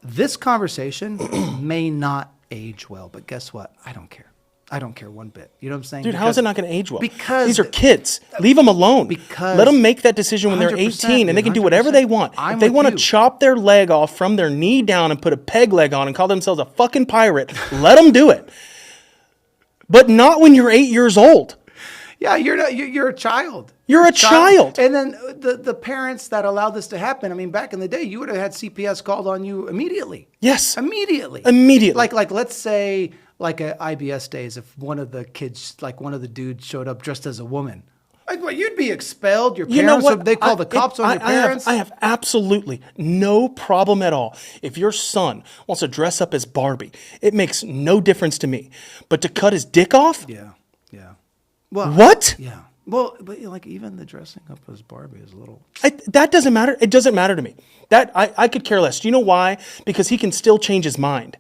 B: This conversation may not age well, but guess what? I don't care. I don't care one bit. You know what I'm saying?
A: Dude, how is it not going to age well?
B: Because
A: these are kids. Leave them alone.
B: Because
A: let them make that decision when they're 18 and they can do whatever they want. If they want to chop their leg off from their knee down and put a peg leg on and call themselves a fucking pirate, let them do it. But not when you're 8 years old.
B: Yeah, you're a child.
A: You're a child.
B: And then the parents that allowed this to happen, I mean, back in the day, you would have had CPS called on you immediately.
A: Yes.
B: Immediately. Like let's say, like at IBS days, if one of the kids, like one of the dudes showed up dressed as a woman. Like, what, you'd be expelled. Your
A: You know
B: parents,
A: what?
B: they call the cops on your parents.
A: I have absolutely no problem at all. If your son wants to dress up as Barbie, it makes no difference to me. But to cut his dick off?
B: Yeah, yeah. Well,
A: What?
B: Yeah. Well, but like even the dressing up as Barbie is a little.
A: That doesn't matter. It doesn't matter to me. That I could care less. Do you know why? Because he can still change his mind.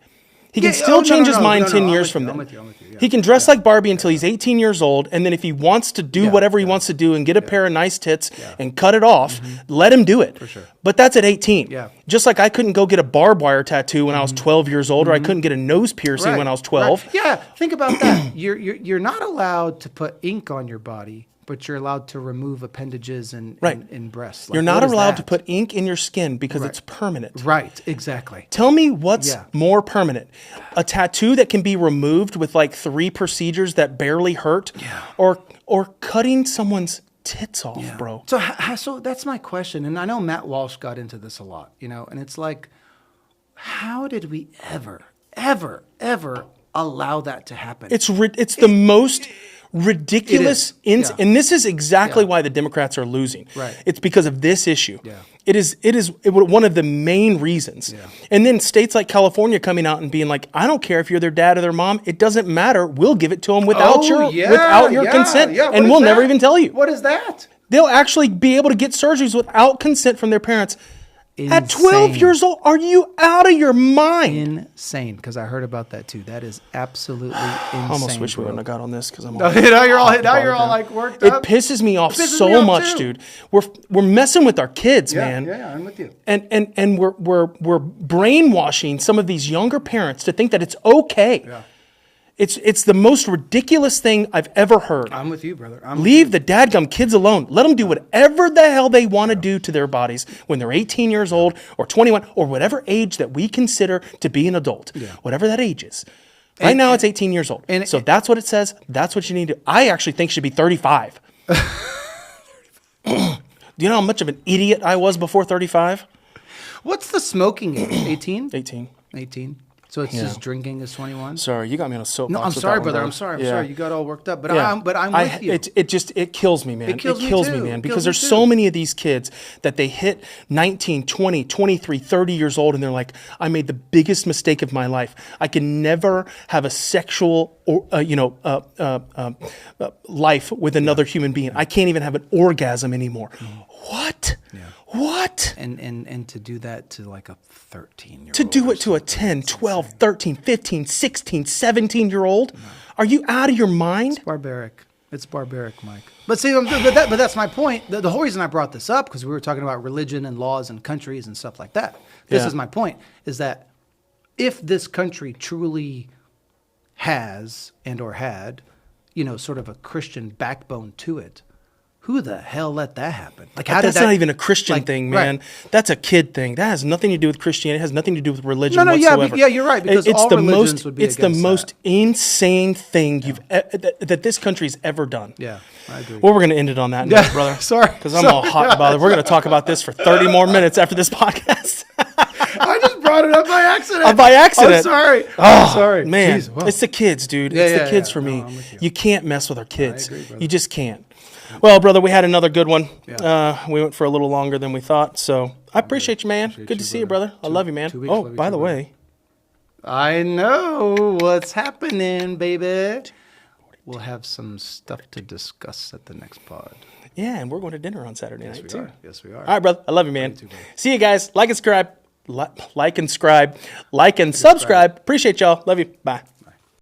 A: He can still change his mind 10 years from then.
B: I'm with you. Yeah.
A: He can dress like Barbie until he's 18 years old, and then if he wants to do whatever he wants to do and get a pair of nice tits and cut it off, let him do it. For
B: sure.
A: But that's at 18.
B: Yeah.
A: Just like I couldn't go get a barbed wire tattoo when I was 12 years old, or I couldn't get a nose piercing when I was 12.
B: Right. Yeah, think about that. You're not allowed to put ink on your body, but you're allowed to remove appendages and breasts. Like,
A: You're not allowed to put ink in your skin because it's permanent.
B: Right, exactly.
A: Tell me what's more permanent. A tattoo that can be removed with like 3 procedures that barely hurt, or cutting someone's tits off, bro.
B: So that's my question. And I know Matt Walsh got into this a lot, and it's like, how did we ever allow that to happen?
A: It's the most ridiculous, and this is exactly why the Democrats are losing.
B: Right.
A: It's because of this issue.
B: Yeah.
A: It is one of the main reasons. Yeah. And then states like California coming out and being like, I don't care if you're their dad or their mom. It doesn't matter. We'll give it to them without your consent, and we'll never even tell you.
B: What is that?
A: They'll actually be able to get surgeries without consent from their parents. At 12 years old, are you out of your mind?
B: Insane, because I heard about that too. That is absolutely insane.
A: I almost wish we wouldn't have got on this because I'm
B: now you're all like worked up.
A: It pisses me off so much, dude. We're messing with our kids, man.
B: Yeah, I'm with you.
A: And we're brainwashing some of these younger parents to think that it's okay.
B: Yeah.
A: It's the most ridiculous thing I've ever heard.
B: I'm with you, brother.
A: Leave the dadgum kids alone. Let them do whatever the hell they want to do to their bodies when they're 18 years old or 21 or whatever age that we consider to be an adult. Yeah. Whatever that age is. Right now it's 18 years old. So that's what it says. That's what you need to. I actually think should be 35. Do you know how much of an idiot I was before 35?
B: What's the smoking age? 18?
A: 18.
B: So it's just drinking is 21?
A: Sorry, you got me on a soapbox.
B: No, I'm sorry, brother. I'm sorry. You got all worked up. But I'm with you.
A: It kills me, man. It kills me, man. Because there's so many of these kids that they hit 19, 20, 23, 30 years old, and they're like, I made the biggest mistake of my life. I can never have a sexual life with another human being. I can't even have an orgasm anymore. What? Yeah. What?
B: And to do that to like a 13-year-old.
A: To do it to a 10, 12, 13, 15, 16, 17-year-old? No. Are you out of your mind?
B: It's barbaric, Mike. But see, but that's my point. The whole reason I brought this up, because we were talking about religion and laws and countries and stuff like that. This is my point, is that if this country truly has and or had, sort of a Christian backbone to it, who the hell let that happen? Like,
A: that's not even a Christian thing, man. Right. That's a kid thing. That has nothing to do with Christianity. It has nothing to do with religion whatsoever.
B: Yeah, you're right. Because all religions would be against
A: the most insane thing that this country's ever done.
B: Yeah, I agree.
A: Well, we're going to end it on that note, brother.
B: Sorry.
A: Because I'm all hot about it. We're going to talk about this for 30 more minutes after this podcast.
B: I just brought it up by accident.
A: By accident.
B: I'm sorry.
A: Oh,
B: sorry.
A: Man,
B: Jeez, well.
A: It's the kids, dude. It's the kids for me.
B: No,
A: you can't mess with our kids.
B: I agree,
A: you just can't. Well, brother, we had another good one. Yeah. We went for a little longer than we thought, so I appreciate you, man. Good to see you, brother. I love you, man. Oh, by the way.
B: I know what's happening, baby. We'll have some stuff to discuss at the next pod.
A: Yeah, and we're going to dinner on Saturday night, too.
B: Yes, we are.
A: All right, brother. I love you, man. See you guys. Like and subscribe. Appreciate y'all. Love you. Bye.